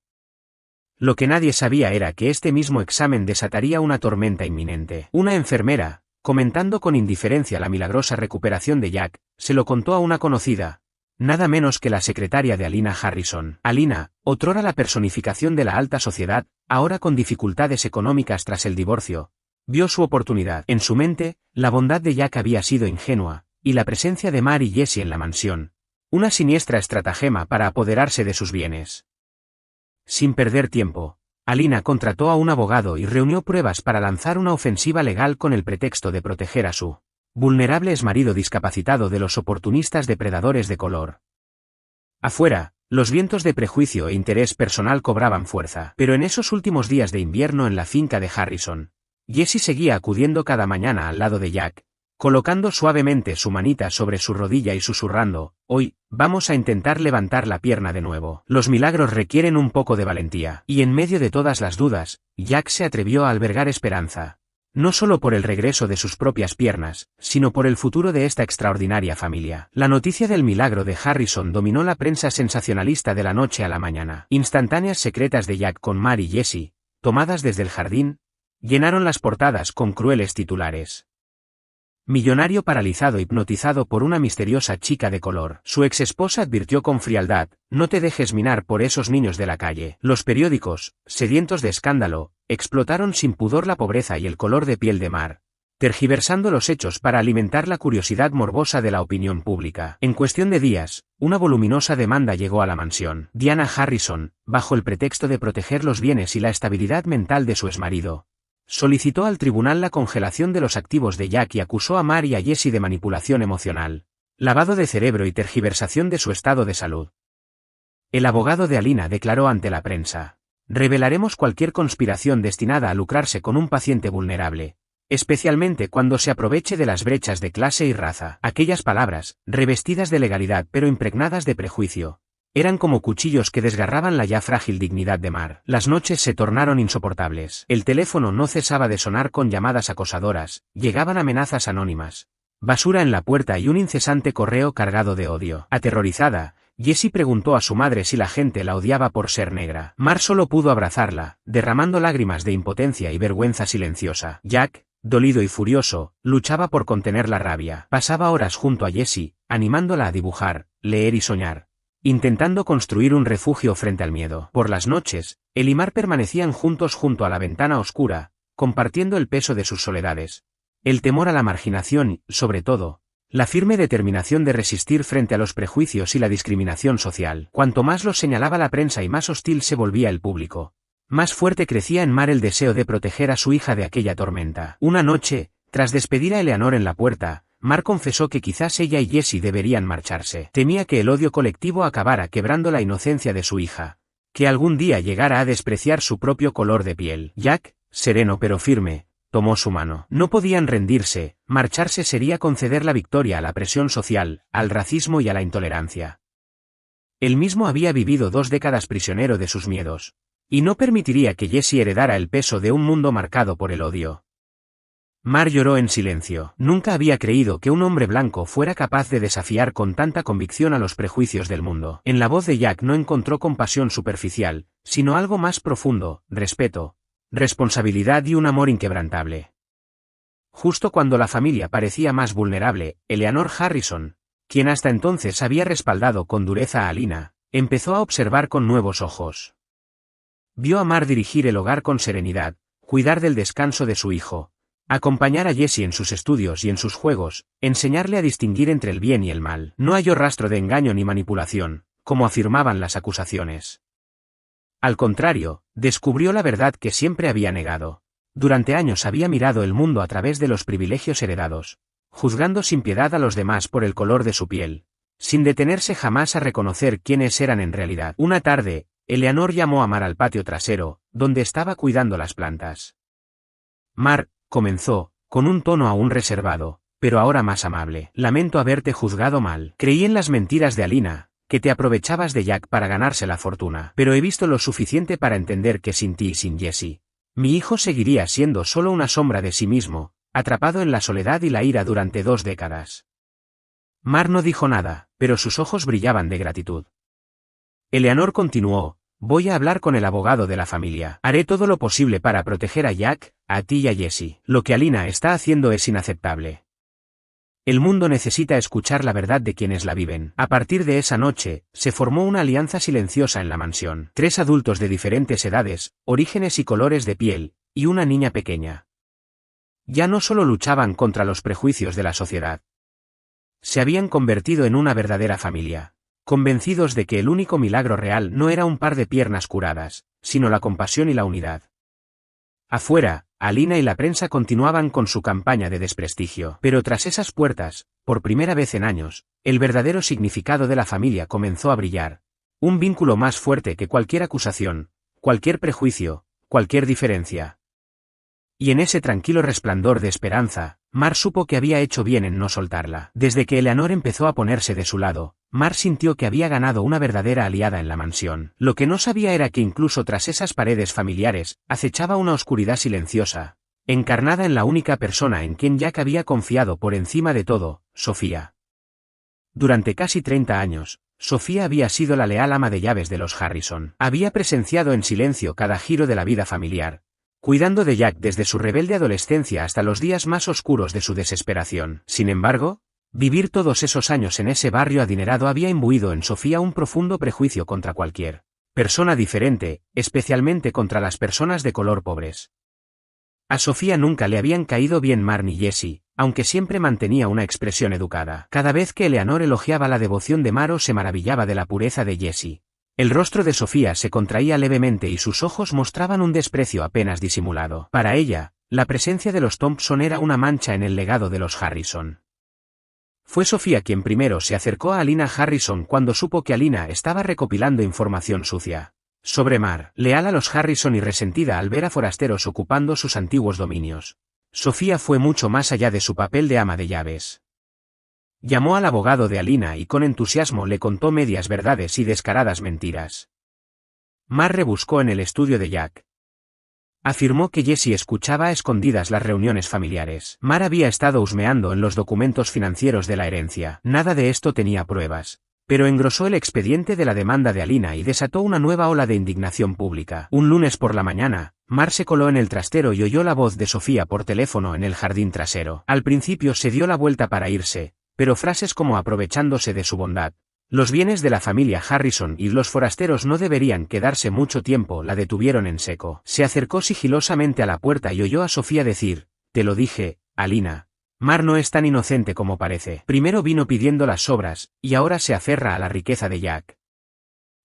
Lo que nadie sabía era que este mismo examen desataría una tormenta inminente. Una enfermera, comentando con indiferencia la milagrosa recuperación de Jack, se lo contó a una conocida, nada menos que la secretaria de Alina Harrison. Alina, otrora la personificación de la alta sociedad, ahora con dificultades económicas tras el divorcio, vio su oportunidad. En su mente, la bondad de Jack había sido ingenua, y la presencia de Mar y Jesse en la mansión, una siniestra estratagema para apoderarse de sus bienes. Sin perder tiempo, Alina contrató a un abogado y reunió pruebas para lanzar una ofensiva legal con el pretexto de proteger a su vulnerable exmarido discapacitado de los oportunistas depredadores de color. Afuera, los vientos de prejuicio e interés personal cobraban fuerza, pero en esos últimos días de invierno en la finca de Harrison, Jesse seguía acudiendo cada mañana al lado de Jack, colocando suavemente su manita sobre su rodilla y susurrando, «Hoy, vamos a intentar levantar la pierna de nuevo». Los milagros requieren un poco de valentía, y en medio de todas las dudas, Jack se atrevió a albergar esperanza. No solo por el regreso de sus propias piernas, sino por el futuro de esta extraordinaria familia. La noticia del milagro de Harrison dominó la prensa sensacionalista de la noche a la mañana. Instantáneas secretas de Jack con Mar y Jesse, tomadas desde el jardín, llenaron las portadas con crueles titulares. Millonario paralizado hipnotizado por una misteriosa chica de color. Su exesposa advirtió con frialdad, no te dejes minar por esos niños de la calle. Los periódicos, sedientos de escándalo, explotaron sin pudor la pobreza y el color de piel de Mar, tergiversando los hechos para alimentar la curiosidad morbosa de la opinión pública. En cuestión de días, una voluminosa demanda llegó a la mansión. Diana Harrison, bajo el pretexto de proteger los bienes y la estabilidad mental de su exmarido, solicitó al tribunal la congelación de los activos de Jack y acusó a Mar y a Jesse de manipulación emocional, lavado de cerebro y tergiversación de su estado de salud. El abogado de Alina declaró ante la prensa, revelaremos cualquier conspiración destinada a lucrarse con un paciente vulnerable, especialmente cuando se aproveche de las brechas de clase y raza. Aquellas palabras, revestidas de legalidad pero impregnadas de prejuicio, eran como cuchillos que desgarraban la ya frágil dignidad de Mar. Las noches se tornaron insoportables. El teléfono no cesaba de sonar con llamadas acosadoras, llegaban amenazas anónimas, basura en la puerta y un incesante correo cargado de odio. Aterrorizada, Jessie preguntó a su madre si la gente la odiaba por ser negra. Mar solo pudo abrazarla, derramando lágrimas de impotencia y vergüenza silenciosa. Jack, dolido y furioso, luchaba por contener la rabia. Pasaba horas junto a Jessie, animándola a dibujar, leer y soñar, intentando construir un refugio frente al miedo. Por las noches, él y Mar permanecían juntos junto a la ventana oscura, compartiendo el peso de sus soledades, el temor a la marginación y, sobre todo, la firme determinación de resistir frente a los prejuicios y la discriminación social. Cuanto más los señalaba la prensa y más hostil se volvía el público, más fuerte crecía en Mar el deseo de proteger a su hija de aquella tormenta. Una noche, tras despedir a Eleanor en la puerta, Mar confesó que quizás ella y Jessie deberían marcharse. Temía que el odio colectivo acabara quebrando la inocencia de su hija, que algún día llegara a despreciar su propio color de piel. Jack, sereno pero firme, tomó su mano. No podían rendirse, marcharse sería conceder la victoria a la presión social, al racismo y a la intolerancia. Él mismo había vivido 2 décadas prisionero de sus miedos, y no permitiría que Jessie heredara el peso de un mundo marcado por el odio. Mar lloró en silencio. Nunca había creído que un hombre blanco fuera capaz de desafiar con tanta convicción a los prejuicios del mundo. En la voz de Jack no encontró compasión superficial, sino algo más profundo, respeto, responsabilidad y un amor inquebrantable. Justo cuando la familia parecía más vulnerable, Eleanor Harrison, quien hasta entonces había respaldado con dureza a Alina, empezó a observar con nuevos ojos. Vio a Mar dirigir el hogar con serenidad, cuidar del descanso de su hijo, acompañar a Jessie en sus estudios y en sus juegos, enseñarle a distinguir entre el bien y el mal. No halló rastro de engaño ni manipulación, como afirmaban las acusaciones. Al contrario, descubrió la verdad que siempre había negado. Durante años había mirado el mundo a través de los privilegios heredados, juzgando sin piedad a los demás por el color de su piel, sin detenerse jamás a reconocer quiénes eran en realidad. Una tarde, Eleanor llamó a Mar al patio trasero, donde estaba cuidando las plantas. Mar, comenzó, con un tono aún reservado, pero ahora más amable. Lamento haberte juzgado mal. Creí en las mentiras de Alina, que te aprovechabas de Jack para ganarse la fortuna. Pero he visto lo suficiente para entender que sin ti y sin Jessie, mi hijo seguiría siendo solo una sombra de sí mismo, atrapado en la soledad y la ira durante 2 décadas. Mar no dijo nada, pero sus ojos brillaban de gratitud. Eleanor continuó, voy a hablar con el abogado de la familia. Haré todo lo posible para proteger a Jack, a ti y a Jessie. Lo que Alina está haciendo es inaceptable. El mundo necesita escuchar la verdad de quienes la viven. A partir de esa noche, se formó una alianza silenciosa en la mansión. 3 adultos de diferentes edades, orígenes y colores de piel, y una niña pequeña. Ya no solo luchaban contra los prejuicios de la sociedad. Se habían convertido en una verdadera familia, convencidos de que el único milagro real no era un par de piernas curadas, sino la compasión y la unidad. Afuera, Alina y la prensa continuaban con su campaña de desprestigio. Pero tras esas puertas, por primera vez en años, el verdadero significado de la familia comenzó a brillar. Un vínculo más fuerte que cualquier acusación, cualquier prejuicio, cualquier diferencia. Y en ese tranquilo resplandor de esperanza, Mar supo que había hecho bien en no soltarla. Desde que Eleanor empezó a ponerse de su lado, Mar sintió que había ganado una verdadera aliada en la mansión. Lo que no sabía era que incluso tras esas paredes familiares, acechaba una oscuridad silenciosa, encarnada en la única persona en quien Jack había confiado por encima de todo, Sofía. Durante casi 30 años, Sofía había sido la leal ama de llaves de los Harrison. Había presenciado en silencio cada giro de la vida familiar, cuidando de Jack desde su rebelde adolescencia hasta los días más oscuros de su desesperación. Sin embargo, vivir todos esos años en ese barrio adinerado había imbuido en Sofía un profundo prejuicio contra cualquier persona diferente, especialmente contra las personas de color pobres. A Sofía nunca le habían caído bien Mar ni Jessie, aunque siempre mantenía una expresión educada. Cada vez que Eleanor elogiaba la devoción de Mar o se maravillaba de la pureza de Jessie, el rostro de Sofía se contraía levemente y sus ojos mostraban un desprecio apenas disimulado. Para ella, la presencia de los Thompson era una mancha en el legado de los Harrison. Fue Sofía quien primero se acercó a Alina Harrison cuando supo que Alina estaba recopilando información sucia sobre Mar, leal a los Harrison y resentida al ver a forasteros ocupando sus antiguos dominios. Sofía fue mucho más allá de su papel de ama de llaves. Llamó al abogado de Alina y con entusiasmo le contó medias verdades y descaradas mentiras. Mar rebuscó en el estudio de Jack. Afirmó que Jessie escuchaba a escondidas las reuniones familiares. Mar había estado husmeando en los documentos financieros de la herencia. Nada de esto tenía pruebas, pero engrosó el expediente de la demanda de Alina y desató una nueva ola de indignación pública. Un lunes por la mañana, Mar se coló en el trastero y oyó la voz de Sofía por teléfono en el jardín trasero. Al principio se dio la vuelta para irse, pero frases como aprovechándose de su bondad, los bienes de la familia Harrison y los forasteros no deberían quedarse mucho tiempo la detuvieron en seco. Se acercó sigilosamente a la puerta y oyó a Sofía decir, te lo dije, Alina. Mar no es tan inocente como parece. Primero vino pidiendo las sobras, y ahora se aferra a la riqueza de Jack.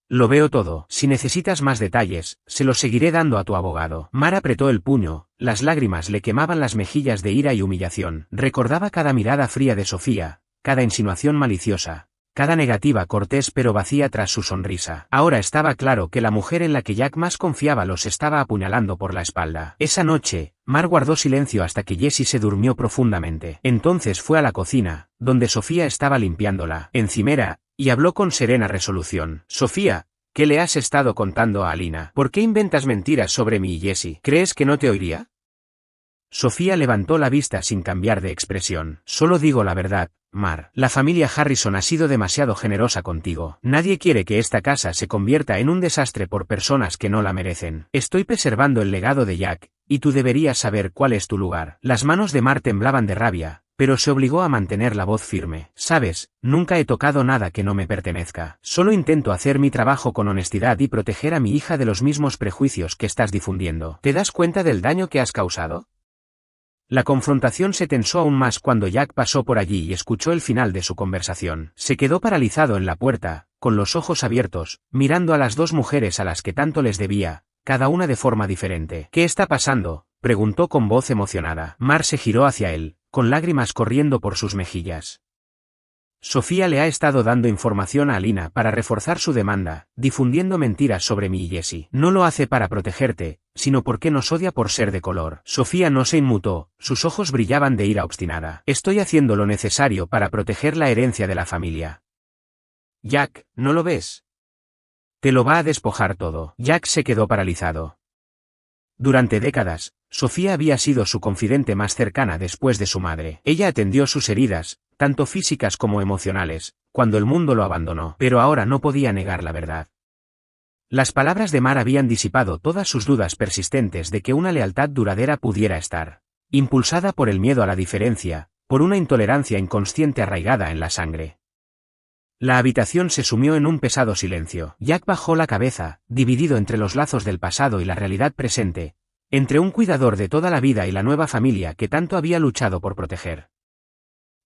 Lo veo todo. Si necesitas más detalles, se los seguiré dando a tu abogado. Mar apretó el puño, las lágrimas le quemaban las mejillas de ira y humillación. Recordaba cada mirada fría de Sofía, cada insinuación maliciosa, cada negativa cortés pero vacía tras su sonrisa. Ahora estaba claro que la mujer en la que Jack más confiaba los estaba apuñalando por la espalda. Esa noche, Mar guardó silencio hasta que Jessie se durmió profundamente. Entonces fue a la cocina, donde Sofía estaba limpiando la encimera, y habló con serena resolución. Sofía, ¿qué le has estado contando a Alina? ¿Por qué inventas mentiras sobre mí y Jessie? ¿Crees que no te oiría? Sofía levantó la vista sin cambiar de expresión. Solo digo la verdad, Mar. La familia Harrison ha sido demasiado generosa contigo. Nadie quiere que esta casa se convierta en un desastre por personas que no la merecen. Estoy preservando el legado de Jack, y tú deberías saber cuál es tu lugar. Las manos de Mar temblaban de rabia, pero se obligó a mantener la voz firme. Sabes, nunca he tocado nada que no me pertenezca. Solo intento hacer mi trabajo con honestidad y proteger a mi hija de los mismos prejuicios que estás difundiendo. ¿Te das cuenta del daño que has causado? La confrontación se tensó aún más cuando Jack pasó por allí y escuchó el final de su conversación. Se quedó paralizado en la puerta, con los ojos abiertos, mirando a las dos mujeres a las que tanto les debía, cada una de forma diferente. ¿Qué está pasando?, preguntó con voz emocionada. Mar se giró hacia él, con lágrimas corriendo por sus mejillas. Sofía le ha estado dando información a Alina para reforzar su demanda, difundiendo mentiras sobre mí y Jessie. No lo hace para protegerte, sino porque nos odia por ser de color. Sofía no se inmutó, sus ojos brillaban de ira obstinada. Estoy haciendo lo necesario para proteger la herencia de la familia. Jack, ¿no lo ves? Te lo va a despojar todo. Jack se quedó paralizado. Durante décadas, Sofía había sido su confidente más cercana después de su madre. Ella atendió sus heridas, tanto físicas como emocionales, cuando el mundo lo abandonó. Pero ahora no podía negar la verdad. Las palabras de Mar habían disipado todas sus dudas persistentes de que una lealtad duradera pudiera estar impulsada por el miedo a la diferencia, por una intolerancia inconsciente arraigada en la sangre. La habitación se sumió en un pesado silencio. Jack bajó la cabeza, dividido entre los lazos del pasado y la realidad presente, entre un cuidador de toda la vida y la nueva familia que tanto había luchado por proteger.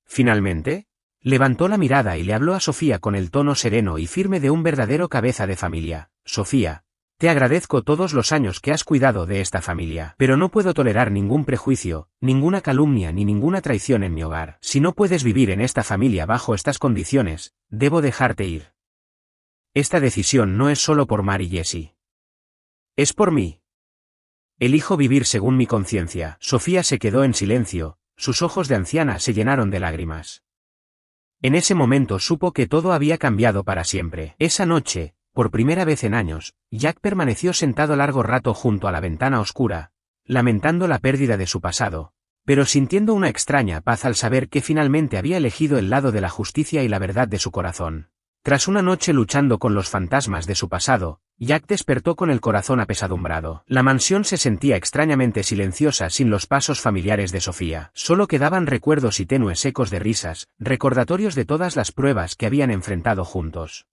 Finalmente, levantó la mirada y le habló a Sofía con el tono sereno y firme de un verdadero cabeza de familia. Sofía, te agradezco todos los años que has cuidado de esta familia, pero no puedo tolerar ningún prejuicio, ninguna calumnia ni ninguna traición en mi hogar. Si no puedes vivir en esta familia bajo estas condiciones, debo dejarte ir. Esta decisión no es solo por Mar y Jesse. Es por mí. Elijo vivir según mi conciencia. Sofía se quedó en silencio, sus ojos de anciana se llenaron de lágrimas. En ese momento supo que todo había cambiado para siempre. Esa noche, por primera vez en años, Jack permaneció sentado largo rato junto a la ventana oscura, lamentando la pérdida de su pasado, pero sintiendo una extraña paz al saber que finalmente había elegido el lado de la justicia y la verdad de su corazón. Tras una noche luchando con los fantasmas de su pasado, Jack despertó con el corazón apesadumbrado. La mansión se sentía extrañamente silenciosa sin los pasos familiares de Sofía. Solo quedaban recuerdos y tenues ecos de risas, recordatorios de todas las pruebas que habían enfrentado juntos.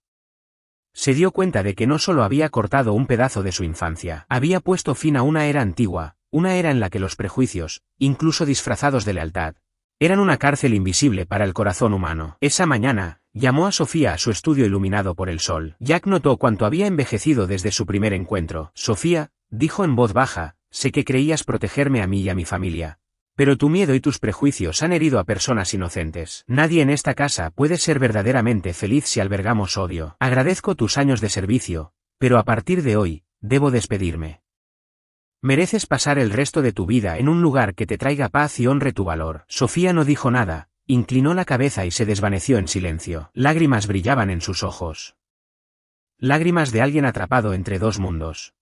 Se dio cuenta de que no solo había cortado un pedazo de su infancia, había puesto fin a una era antigua, una era en la que los prejuicios, incluso disfrazados de lealtad, eran una cárcel invisible para el corazón humano. Esa mañana, llamó a Sofía a su estudio iluminado por el sol. Jack notó cuánto había envejecido desde su primer encuentro. Sofía, dijo en voz baja, sé que creías protegerme a mí y a mi familia. Pero tu miedo y tus prejuicios han herido a personas inocentes. Nadie en esta casa puede ser verdaderamente feliz si albergamos odio. Agradezco tus años de servicio, pero a partir de hoy, debo despedirme. Mereces pasar el resto de tu vida en un lugar que te traiga paz y honre tu valor. Sofía no dijo nada, inclinó la cabeza y se desvaneció en silencio. Lágrimas brillaban en sus ojos. Lágrimas de alguien atrapado entre dos mundos.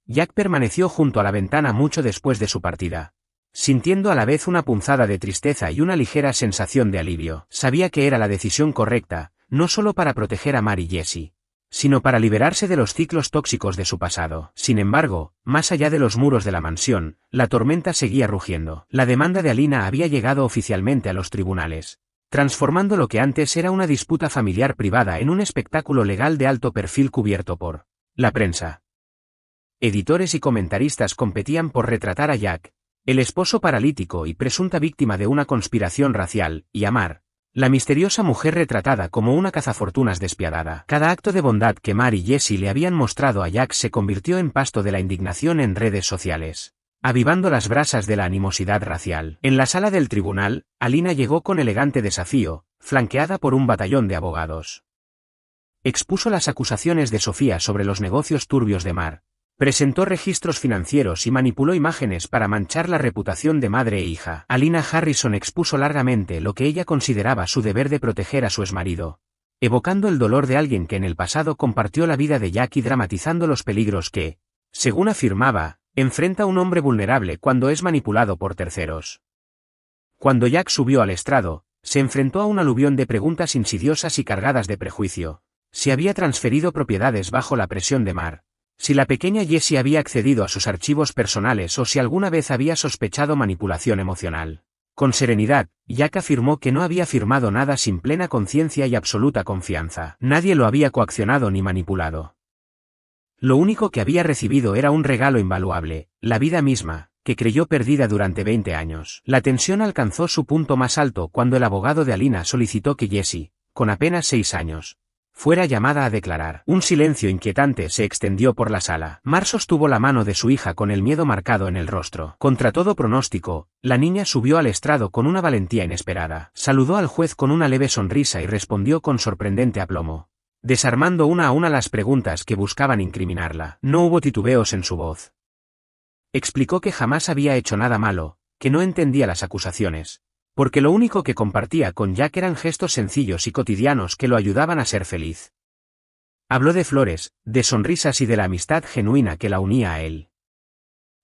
Jack permaneció junto a la ventana mucho después de su partida, sintiendo a la vez una punzada de tristeza y una ligera sensación de alivio. Sabía que era la decisión correcta, no solo para proteger a Mar y Jesse, sino para liberarse de los ciclos tóxicos de su pasado. Sin embargo, más allá de los muros de la mansión, la tormenta seguía rugiendo. La demanda de Alina había llegado oficialmente a los tribunales, transformando lo que antes era una disputa familiar privada en un espectáculo legal de alto perfil cubierto por la prensa. Editores y comentaristas competían por retratar a Jack, el esposo paralítico y presunta víctima de una conspiración racial, y a Mar, la misteriosa mujer retratada como una cazafortunas despiadada. Cada acto de bondad que Mar y Jesse le habían mostrado a Jack se convirtió en pasto de la indignación en redes sociales, avivando las brasas de la animosidad racial. En la sala del tribunal, Alina llegó con elegante desafío, flanqueada por un batallón de abogados. Expuso las acusaciones de Sofía sobre los negocios turbios de Mar, presentó registros financieros y manipuló imágenes para manchar la reputación de madre e hija. Alina Harrison expuso largamente lo que ella consideraba su deber de proteger a su exmarido, evocando el dolor de alguien que en el pasado compartió la vida de Jack y dramatizando los peligros que, según afirmaba, enfrenta un hombre vulnerable cuando es manipulado por terceros. Cuando Jack subió al estrado, se enfrentó a un aluvión de preguntas insidiosas y cargadas de prejuicio. Si había transferido propiedades bajo la presión de Mar, si la pequeña Jessie había accedido a sus archivos personales o si alguna vez había sospechado manipulación emocional. Con serenidad, Jack afirmó que no había firmado nada sin plena conciencia y absoluta confianza. Nadie lo había coaccionado ni manipulado. Lo único que había recibido era un regalo invaluable, la vida misma, que creyó perdida durante 20 años. La tensión alcanzó su punto más alto cuando el abogado de Alina solicitó que Jessie, con apenas 6 años, fuera llamada a declarar. Un silencio inquietante se extendió por la sala. Mar sostuvo la mano de su hija con el miedo marcado en el rostro. Contra todo pronóstico, la niña subió al estrado con una valentía inesperada. Saludó al juez con una leve sonrisa y respondió con sorprendente aplomo, desarmando una a una las preguntas que buscaban incriminarla. No hubo titubeos en su voz. Explicó que jamás había hecho nada malo, que no entendía las acusaciones, porque lo único que compartía con Jack eran gestos sencillos y cotidianos que lo ayudaban a ser feliz. Habló de flores, de sonrisas y de la amistad genuina que la unía a él.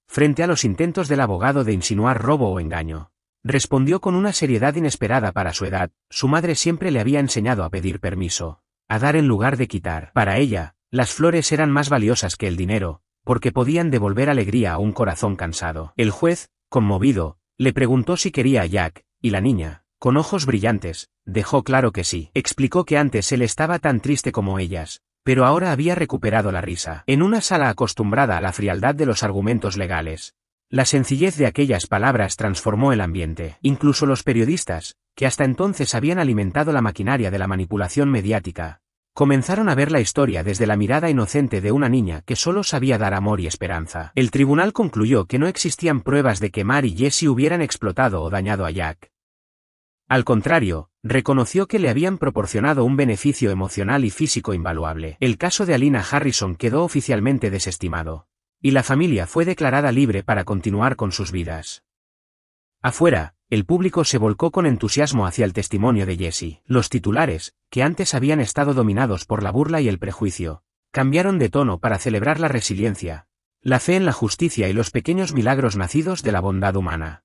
Frente a los intentos del abogado de insinuar robo o engaño, respondió con una seriedad inesperada para su edad. Su madre siempre le había enseñado a pedir permiso, a dar en lugar de quitar. Para ella, Las flores eran más valiosas que el dinero, porque podían devolver alegría a un corazón cansado. El juez, conmovido, le preguntó si quería a Jack, y la niña, con ojos brillantes, dejó claro que sí. Explicó que antes él estaba tan triste como ellas, pero ahora había recuperado la risa. En una sala acostumbrada a la frialdad de los argumentos legales, la sencillez de aquellas palabras transformó el ambiente. Incluso los periodistas, que hasta entonces habían alimentado la maquinaria de la manipulación mediática, comenzaron a ver la historia desde la mirada inocente de una niña que solo sabía dar amor y esperanza. El tribunal concluyó que no existían pruebas de que Mar y Jesse hubieran explotado o dañado a Jack. Al contrario, reconoció que le habían proporcionado un beneficio emocional y físico invaluable. El caso de Alina Harrison quedó oficialmente desestimado, y la familia fue declarada libre para continuar con sus vidas. Afuera, el público se volcó con entusiasmo hacia el testimonio de Jesse. Los titulares, que antes habían estado dominados por la burla y el prejuicio, cambiaron de tono para celebrar la resiliencia, la fe en la justicia y los pequeños milagros nacidos de la bondad humana.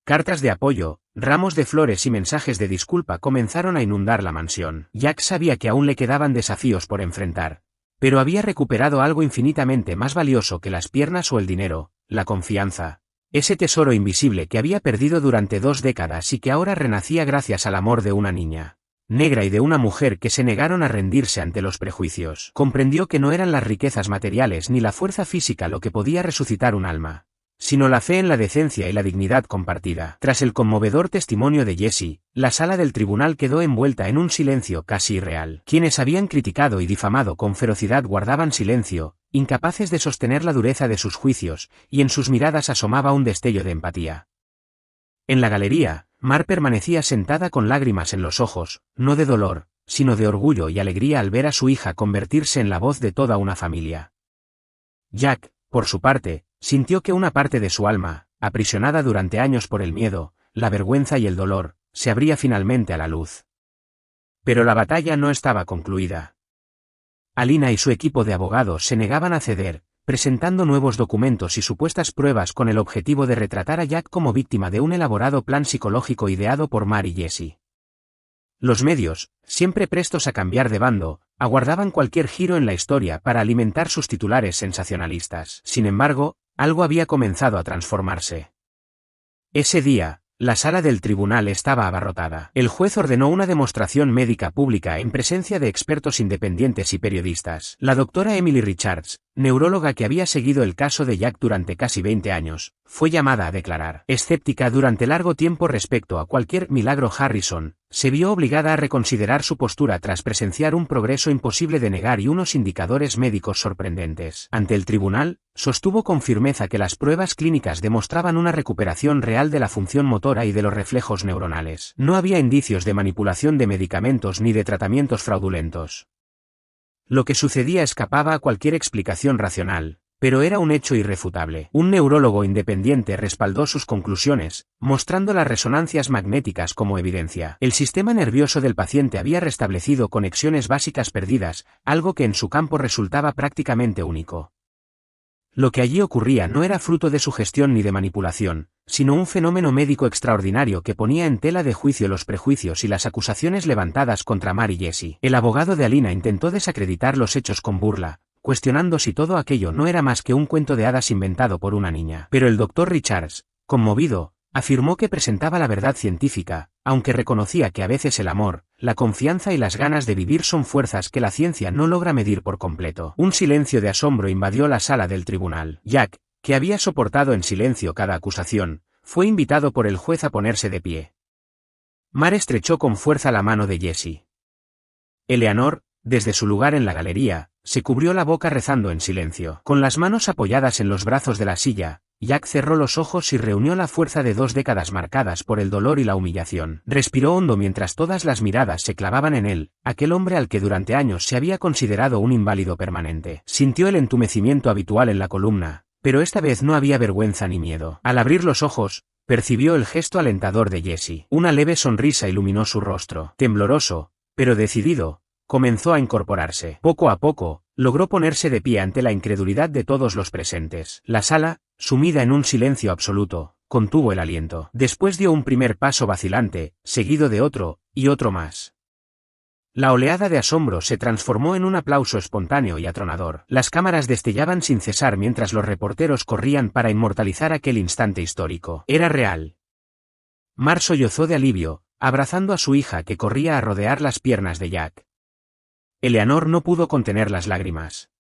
Cartas de apoyo, ramos de flores y mensajes de disculpa comenzaron a inundar la mansión. Jack sabía que aún le quedaban desafíos por enfrentar, pero había recuperado algo infinitamente más valioso que las piernas o el dinero, la confianza. Ese tesoro invisible que había perdido durante 2 décadas y que ahora renacía gracias al amor de una niña negra y de una mujer que se negaron a rendirse ante los prejuicios. Comprendió que no eran las riquezas materiales ni la fuerza física lo que podía resucitar un alma, sino la fe en la decencia y la dignidad compartida. Tras el conmovedor testimonio de Jesse, la sala del tribunal quedó envuelta en un silencio casi irreal. Quienes habían criticado y difamado con ferocidad guardaban silencio, incapaces de sostener la dureza de sus juicios, y en sus miradas asomaba un destello de empatía. En la galería, Mar permanecía sentada con lágrimas en los ojos, no de dolor, sino de orgullo y alegría al ver a su hija convertirse en la voz de toda una familia. Jack, por su parte, sintió que una parte de su alma, aprisionada durante años por el miedo, la vergüenza y el dolor, se abría finalmente a la luz. Pero la batalla no estaba concluida. Alina y su equipo de abogados se negaban a ceder, presentando nuevos documentos y supuestas pruebas con el objetivo de retratar a Jack como víctima de un elaborado plan psicológico ideado por Mar y Jesse. Los medios, siempre prestos a cambiar de bando, aguardaban cualquier giro en la historia para alimentar sus titulares sensacionalistas. Sin embargo, algo había comenzado a transformarse. Ese día, la sala del tribunal estaba abarrotada. El juez ordenó una demostración médica pública en presencia de expertos independientes y periodistas. La doctora Emily Richards, neuróloga que había seguido el caso de Jack durante casi 20 años, fue llamada a declarar. Escéptica durante largo tiempo respecto a cualquier milagro Harrison, se vio obligada a reconsiderar su postura tras presenciar un progreso imposible de negar y unos indicadores médicos sorprendentes. Ante el tribunal, sostuvo con firmeza que las pruebas clínicas demostraban una recuperación real de la función motora y de los reflejos neuronales. No había indicios de manipulación de medicamentos ni de tratamientos fraudulentos. Lo que sucedía escapaba a cualquier explicación racional, pero era un hecho irrefutable. Un neurólogo independiente respaldó sus conclusiones, mostrando las resonancias magnéticas como evidencia. El sistema nervioso del paciente había restablecido conexiones básicas perdidas, algo que en su campo resultaba prácticamente único. Lo que allí ocurría no era fruto de sugestión ni de manipulación, sino un fenómeno médico extraordinario que ponía en tela de juicio los prejuicios y las acusaciones levantadas contra Mar y Jesse. El abogado de Alina intentó desacreditar los hechos con burla, cuestionando si todo aquello no era más que un cuento de hadas inventado por una niña. Pero el doctor Richards, conmovido, afirmó que presentaba la verdad científica, aunque reconocía que a veces el amor, la confianza y las ganas de vivir son fuerzas que la ciencia no logra medir por completo. Un silencio de asombro invadió la sala del tribunal. Jack, que había soportado en silencio cada acusación, fue invitado por el juez a ponerse de pie. Mar estrechó con fuerza la mano de Jesse. Eleanor, desde su lugar en la galería, se cubrió la boca rezando en silencio. Con las manos apoyadas en los brazos de la silla, Jack cerró los ojos y reunió la fuerza de 2 décadas marcadas por el dolor y la humillación. Respiró hondo mientras todas las miradas se clavaban en él, aquel hombre al que durante años se había considerado un inválido permanente. Sintió el entumecimiento habitual en la columna, pero esta vez no había vergüenza ni miedo. Al abrir los ojos, percibió el gesto alentador de Jesse. Una leve sonrisa iluminó su rostro. Tembloroso, pero decidido, comenzó a incorporarse. Poco a poco, logró ponerse de pie ante la incredulidad de todos los presentes. La sala, sumida en un silencio absoluto, contuvo el aliento. Después dio un primer paso vacilante, seguido de otro, y otro más. La oleada de asombro se transformó en un aplauso espontáneo y atronador. Las cámaras destellaban sin cesar mientras los reporteros corrían para inmortalizar aquel instante histórico. Era real. Mar sollozó de alivio, abrazando a su hija que corría a rodear las piernas de Jack. Eleanor no pudo contener las lágrimas.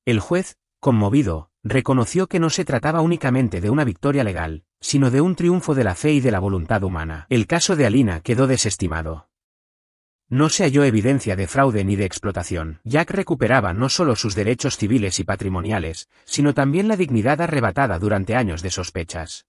El juez, conmovido, reconoció que no se trataba únicamente de una victoria legal, sino de un triunfo de la fe y de la voluntad humana. El caso de Alina quedó desestimado. No se halló evidencia de fraude ni de explotación. Jack recuperaba no solo sus derechos civiles y patrimoniales, sino también la dignidad arrebatada durante años de sospechas.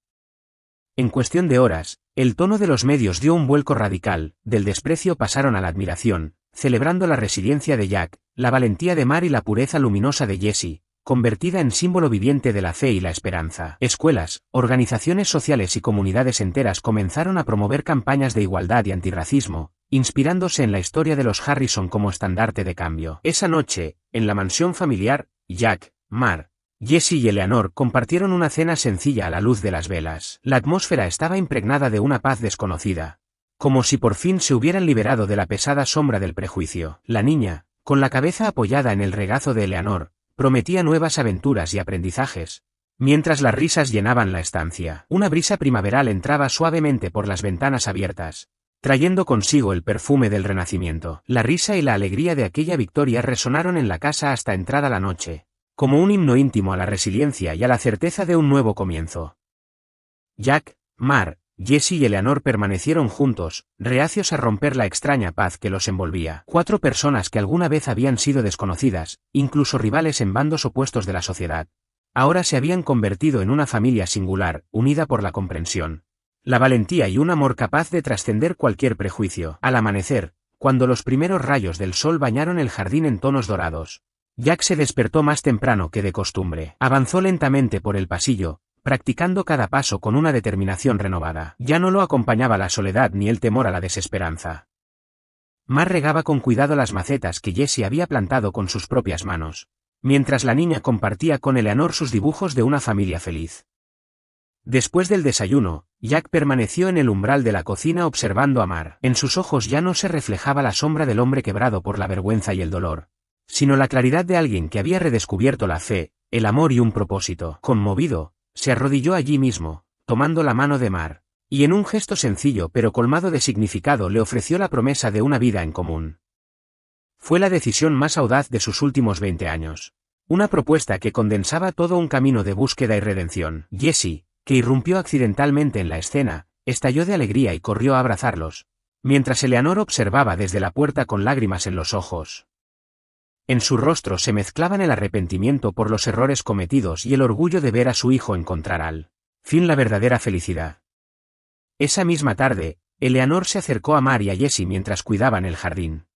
En cuestión de horas, el tono de los medios dio un vuelco radical, del desprecio pasaron a la admiración, celebrando la resiliencia de Jack, la valentía de Mar y la pureza luminosa de Jessie, convertida en símbolo viviente de la fe y la esperanza. Escuelas, organizaciones sociales y comunidades enteras comenzaron a promover campañas de igualdad y antirracismo, inspirándose en la historia de los Harrison como estandarte de cambio. Esa noche, en la mansión familiar, Jack, Mar, Jessie y Eleanor compartieron una cena sencilla a la luz de las velas. La atmósfera estaba impregnada de una paz desconocida, como si por fin se hubieran liberado de la pesada sombra del prejuicio. La niña, con la cabeza apoyada en el regazo de Eleanor, prometía nuevas aventuras y aprendizajes, mientras las risas llenaban la estancia. Una brisa primaveral entraba suavemente por las ventanas abiertas, trayendo consigo el perfume del renacimiento. La risa y la alegría de aquella victoria resonaron en la casa hasta entrada la noche, como un himno íntimo a la resiliencia y a la certeza de un nuevo comienzo. Jack, Mar, Jessie y Eleanor permanecieron juntos, reacios a romper la extraña paz que los envolvía. 4 personas que alguna vez habían sido desconocidas, incluso rivales en bandos opuestos de la sociedad, ahora se habían convertido en una familia singular, unida por la comprensión, la valentía y un amor capaz de trascender cualquier prejuicio. Al amanecer, cuando los primeros rayos del sol bañaron el jardín en tonos dorados, Jack se despertó más temprano que de costumbre. Avanzó lentamente por el pasillo, practicando cada paso con una determinación renovada. Ya no lo acompañaba la soledad ni el temor a la desesperanza. Mar regaba con cuidado las macetas que Jessie había plantado con sus propias manos, mientras la niña compartía con Eleanor sus dibujos de una familia feliz. Después del desayuno, Jack permaneció en el umbral de la cocina observando a Mar. En sus ojos ya no se reflejaba la sombra del hombre quebrado por la vergüenza y el dolor, sino la claridad de alguien que había redescubierto la fe, el amor y un propósito. Conmovido, se arrodilló allí mismo, tomando la mano de Mar, y en un gesto sencillo pero colmado de significado le ofreció la promesa de una vida en común. Fue la decisión más audaz de sus últimos 20 años. Una propuesta que condensaba todo un camino de búsqueda y redención. Jessie, que irrumpió accidentalmente en la escena, estalló de alegría y corrió a abrazarlos, mientras Eleanor observaba desde la puerta con lágrimas en los ojos. En su rostro se mezclaban el arrepentimiento por los errores cometidos y el orgullo de ver a su hijo encontrar al fin la verdadera felicidad. Esa misma tarde, Eleanor se acercó a Mar y a Jessie mientras cuidaban el jardín.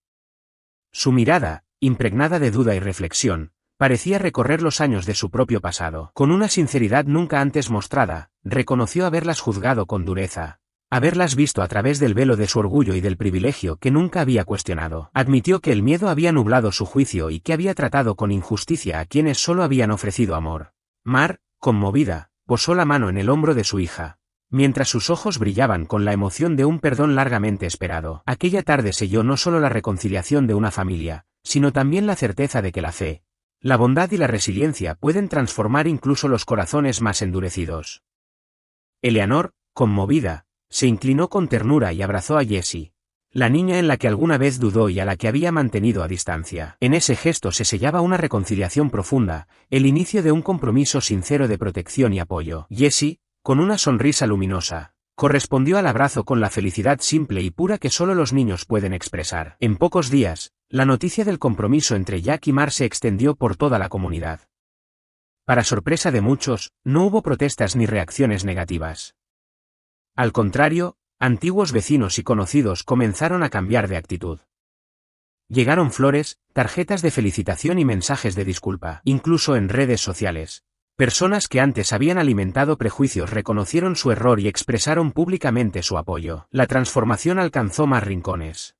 Su mirada, impregnada de duda y reflexión, parecía recorrer los años de su propio pasado. Con una sinceridad nunca antes mostrada, reconoció haberlas juzgado con dureza, haberlas visto a través del velo de su orgullo y del privilegio que nunca había cuestionado. Admitió que el miedo había nublado su juicio y que había tratado con injusticia a quienes solo habían ofrecido amor. Mar, conmovida, posó la mano en el hombro de su hija, mientras sus ojos brillaban con la emoción de un perdón largamente esperado. Aquella tarde selló no solo la reconciliación de una familia, sino también la certeza de que la fe, la bondad y la resiliencia pueden transformar incluso los corazones más endurecidos. Eleanor, conmovida, se inclinó con ternura y abrazó a Jessie, la niña en la que alguna vez dudó y a la que había mantenido a distancia. En ese gesto se sellaba una reconciliación profunda, el inicio de un compromiso sincero de protección y apoyo. Jessie, con una sonrisa luminosa, correspondió al abrazo con la felicidad simple y pura que solo los niños pueden expresar. En pocos días, la noticia del compromiso entre Jack y Mar se extendió por toda la comunidad. Para sorpresa de muchos, no hubo protestas ni reacciones negativas. Al contrario, antiguos vecinos y conocidos comenzaron a cambiar de actitud. Llegaron flores, tarjetas de felicitación y mensajes de disculpa. Incluso en redes sociales, personas que antes habían alimentado prejuicios reconocieron su error y expresaron públicamente su apoyo. La transformación alcanzó más rincones.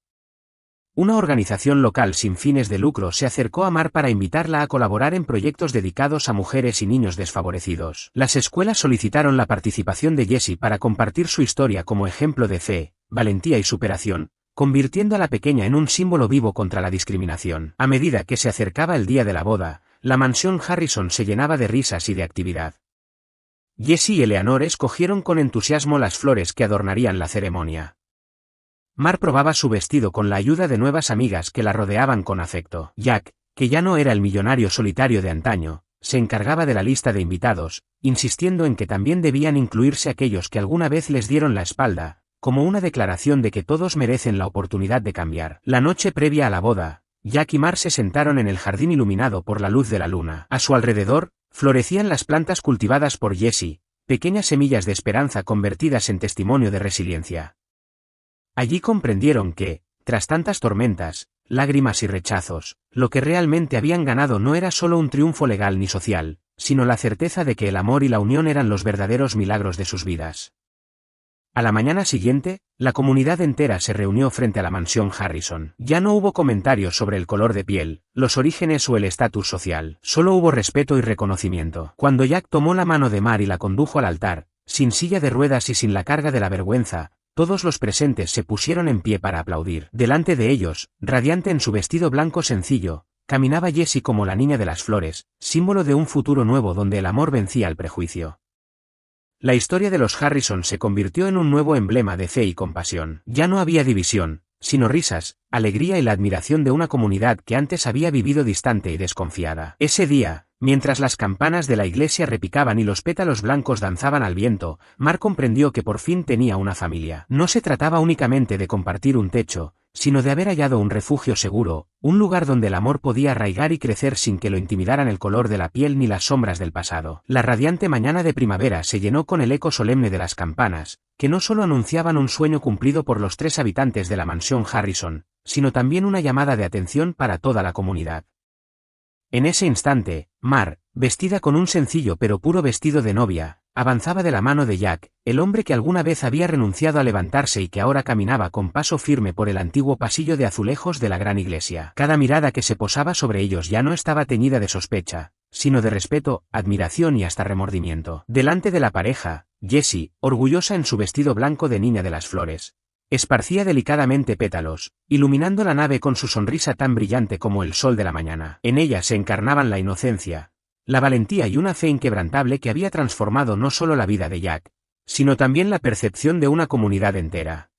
Una organización local sin fines de lucro se acercó a Mar para invitarla a colaborar en proyectos dedicados a mujeres y niños desfavorecidos. Las escuelas solicitaron la participación de Jessie para compartir su historia como ejemplo de fe, valentía y superación, convirtiendo a la pequeña en un símbolo vivo contra la discriminación. A medida que se acercaba el día de la boda, la mansión Harrison se llenaba de risas y de actividad. Jessie y Eleanor escogieron con entusiasmo las flores que adornarían la ceremonia. Mar probaba su vestido con la ayuda de nuevas amigas que la rodeaban con afecto. Jack, que ya no era el millonario solitario de antaño, se encargaba de la lista de invitados, insistiendo en que también debían incluirse aquellos que alguna vez les dieron la espalda, como una declaración de que todos merecen la oportunidad de cambiar. La noche previa a la boda, Jack y Mar se sentaron en el jardín iluminado por la luz de la luna. A su alrededor, florecían las plantas cultivadas por Jessie, pequeñas semillas de esperanza convertidas en testimonio de resiliencia. Allí comprendieron que, tras tantas tormentas, lágrimas y rechazos, lo que realmente habían ganado no era solo un triunfo legal ni social, sino la certeza de que el amor y la unión eran los verdaderos milagros de sus vidas. A la mañana siguiente, la comunidad entera se reunió frente a la mansión Harrison. Ya no hubo comentarios sobre el color de piel, los orígenes o el estatus social, solo hubo respeto y reconocimiento. Cuando Jack tomó la mano de Mar y la condujo al altar, sin silla de ruedas y sin la carga de la vergüenza, todos los presentes se pusieron en pie para aplaudir. Delante de ellos, radiante en su vestido blanco sencillo, caminaba Jessie como la niña de las flores, símbolo de un futuro nuevo donde el amor vencía al prejuicio. La historia de los Harrison se convirtió en un nuevo emblema de fe y compasión. Ya no había división, sino risas, alegría y la admiración de una comunidad que antes había vivido distante y desconfiada. Ese día, mientras las campanas de la iglesia repicaban y los pétalos blancos danzaban al viento, Mar comprendió que por fin tenía una familia. No se trataba únicamente de compartir un techo, sino de haber hallado un refugio seguro, un lugar donde el amor podía arraigar y crecer sin que lo intimidaran el color de la piel ni las sombras del pasado. La radiante mañana de primavera se llenó con el eco solemne de las campanas, que no solo anunciaban un sueño cumplido por los 3 habitantes de la mansión Harrison, sino también una llamada de atención para toda la comunidad. En ese instante, Mar, vestida con un sencillo pero puro vestido de novia, avanzaba de la mano de Jack, el hombre que alguna vez había renunciado a levantarse y que ahora caminaba con paso firme por el antiguo pasillo de azulejos de la gran iglesia. Cada mirada que se posaba sobre ellos ya no estaba teñida de sospecha, sino de respeto, admiración y hasta remordimiento. Delante de la pareja, Jessie, orgullosa en su vestido blanco de niña de las flores, esparcía delicadamente pétalos, iluminando la nave con su sonrisa tan brillante como el sol de la mañana. En ella se encarnaban la inocencia, la valentía y una fe inquebrantable que había transformado no solo la vida de Jack, sino también la percepción de una comunidad entera.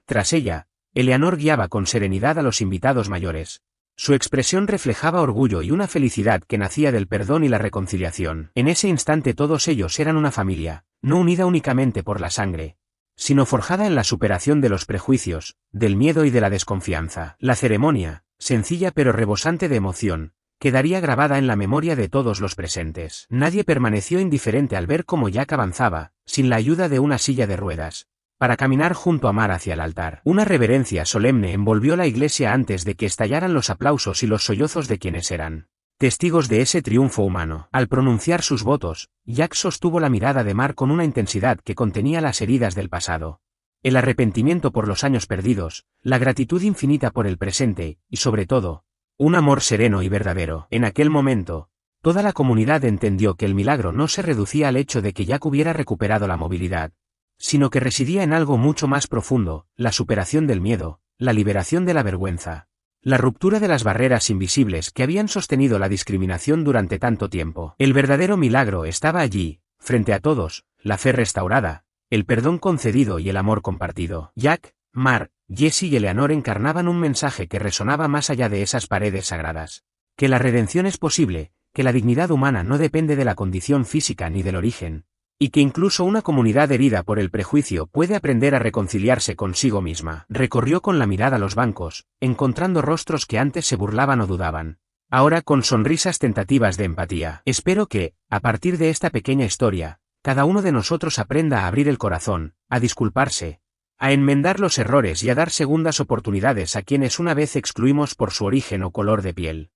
Tras ella, Eleanor guiaba con serenidad a los invitados mayores. Su expresión reflejaba orgullo y una felicidad que nacía del perdón y la reconciliación. En ese instante todos ellos eran una familia, no unida únicamente por la sangre, sino forjada en la superación de los prejuicios, del miedo y de la desconfianza. La ceremonia, sencilla pero rebosante de emoción, quedaría grabada en la memoria de todos los presentes. Nadie permaneció indiferente al ver cómo Jack avanzaba, sin la ayuda de una silla de ruedas, para caminar junto a Mar hacia el altar. Una reverencia solemne envolvió la iglesia antes de que estallaran los aplausos y los sollozos de quienes eran testigos de ese triunfo humano. Al pronunciar sus votos, Jack sostuvo la mirada de Mar con una intensidad que contenía las heridas del pasado, el arrepentimiento por los años perdidos, la gratitud infinita por el presente, y sobre todo, un amor sereno y verdadero. En aquel momento, toda la comunidad entendió que el milagro no se reducía al hecho de que Jack hubiera recuperado la movilidad, sino que residía en algo mucho más profundo, la superación del miedo, la liberación de la vergüenza, la ruptura de las barreras invisibles que habían sostenido la discriminación durante tanto tiempo. El verdadero milagro estaba allí, frente a todos, la fe restaurada, el perdón concedido y el amor compartido. Jack, Mar, Jessie y Eleanor encarnaban un mensaje que resonaba más allá de esas paredes sagradas. Que la redención es posible, que la dignidad humana no depende de la condición física ni del origen, y que incluso una comunidad herida por el prejuicio puede aprender a reconciliarse consigo misma. Recorrió con la mirada los bancos, encontrando rostros que antes se burlaban o dudaban, ahora con sonrisas tentativas de empatía. Espero que, a partir de esta pequeña historia, cada uno de nosotros aprenda a abrir el corazón, a disculparse, a enmendar los errores y a dar segundas oportunidades a quienes una vez excluimos por su origen o color de piel.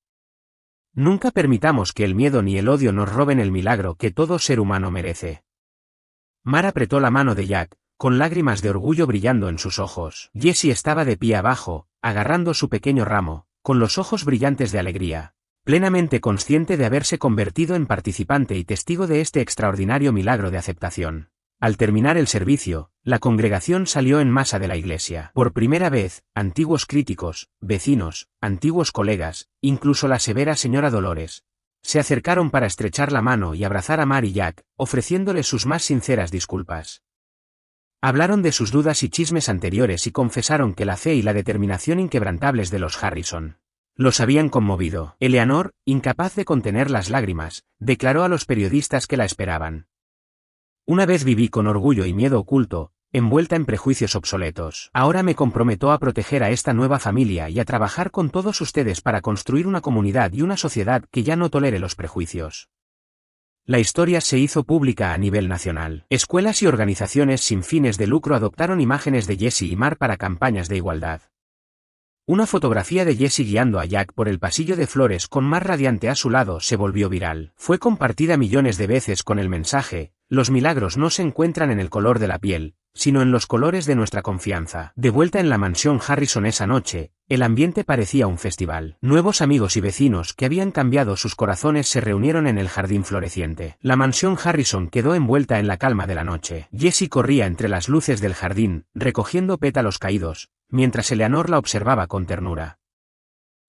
Nunca permitamos que el miedo ni el odio nos roben el milagro que todo ser humano merece. Mar apretó la mano de Jack, con lágrimas de orgullo brillando en sus ojos. Jessie estaba de pie abajo, agarrando su pequeño ramo, con los ojos brillantes de alegría, plenamente consciente de haberse convertido en participante y testigo de este extraordinario milagro de aceptación. Al terminar el servicio, La congregación salió en masa de la iglesia. Por primera vez, antiguos críticos, vecinos, antiguos colegas, incluso la severa señora Dolores, se acercaron para estrechar la mano y abrazar a Mar y Jack, ofreciéndoles sus más sinceras disculpas. Hablaron de sus dudas y chismes anteriores y confesaron que la fe y la determinación inquebrantables de los Harrison los habían conmovido. Eleanor, incapaz de contener las lágrimas, declaró a los periodistas que la esperaban. Una vez viví con orgullo y miedo oculto, envuelta en prejuicios obsoletos. Ahora me comprometo a proteger a esta nueva familia y a trabajar con todos ustedes para construir una comunidad y una sociedad que ya no tolere los prejuicios. La historia se hizo pública a nivel nacional. Escuelas y organizaciones sin fines de lucro adoptaron imágenes de Jesse y Mar para campañas de igualdad. Una fotografía de Jesse guiando a Jack por el pasillo de flores con Mar radiante a su lado se volvió viral. Fue compartida millones de veces con el mensaje: los milagros no se encuentran en el color de la piel, sino en los colores de nuestra confianza. De vuelta en la mansión Harrison esa noche, el ambiente parecía un festival. Nuevos amigos y vecinos que habían cambiado sus corazones se reunieron en el jardín floreciente. La mansión Harrison quedó envuelta en la calma de la noche. Jesse corría entre las luces del jardín, recogiendo pétalos caídos, mientras Eleanor la observaba con ternura.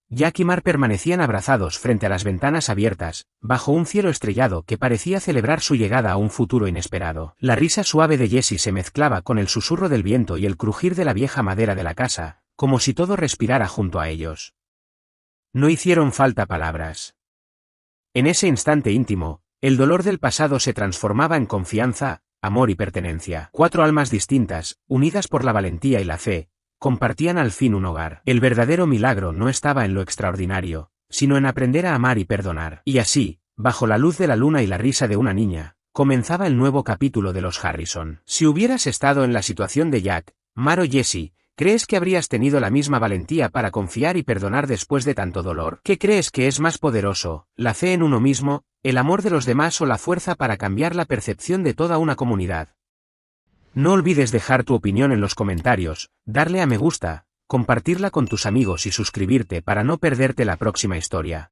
Jack y Mar permanecían abrazados frente a las ventanas abiertas, bajo un cielo estrellado que parecía celebrar su llegada a un futuro inesperado. La risa suave de Jesse se mezclaba con el susurro del viento y el crujir de la vieja madera de la casa, como si todo respirara junto a ellos. No hicieron falta palabras. En ese instante íntimo, el dolor del pasado se transformaba en confianza, amor y pertenencia. Cuatro almas distintas, unidas por la valentía y la fe, compartían al fin un hogar. El verdadero milagro no estaba en lo extraordinario, sino en aprender a amar y perdonar. Y así, bajo la luz de la luna y la risa de una niña, comenzaba el nuevo capítulo de los Harrison. Si hubieras estado en la situación de Jack, Mar o Jesse, ¿crees que habrías tenido la misma valentía para confiar y perdonar después de tanto dolor? ¿Qué crees que es más poderoso, la fe en uno mismo, el amor de los demás o la fuerza para cambiar la percepción de toda una comunidad? No olvides dejar tu opinión en los comentarios, darle a me gusta, compartirla con tus amigos y suscribirte para no perderte la próxima historia.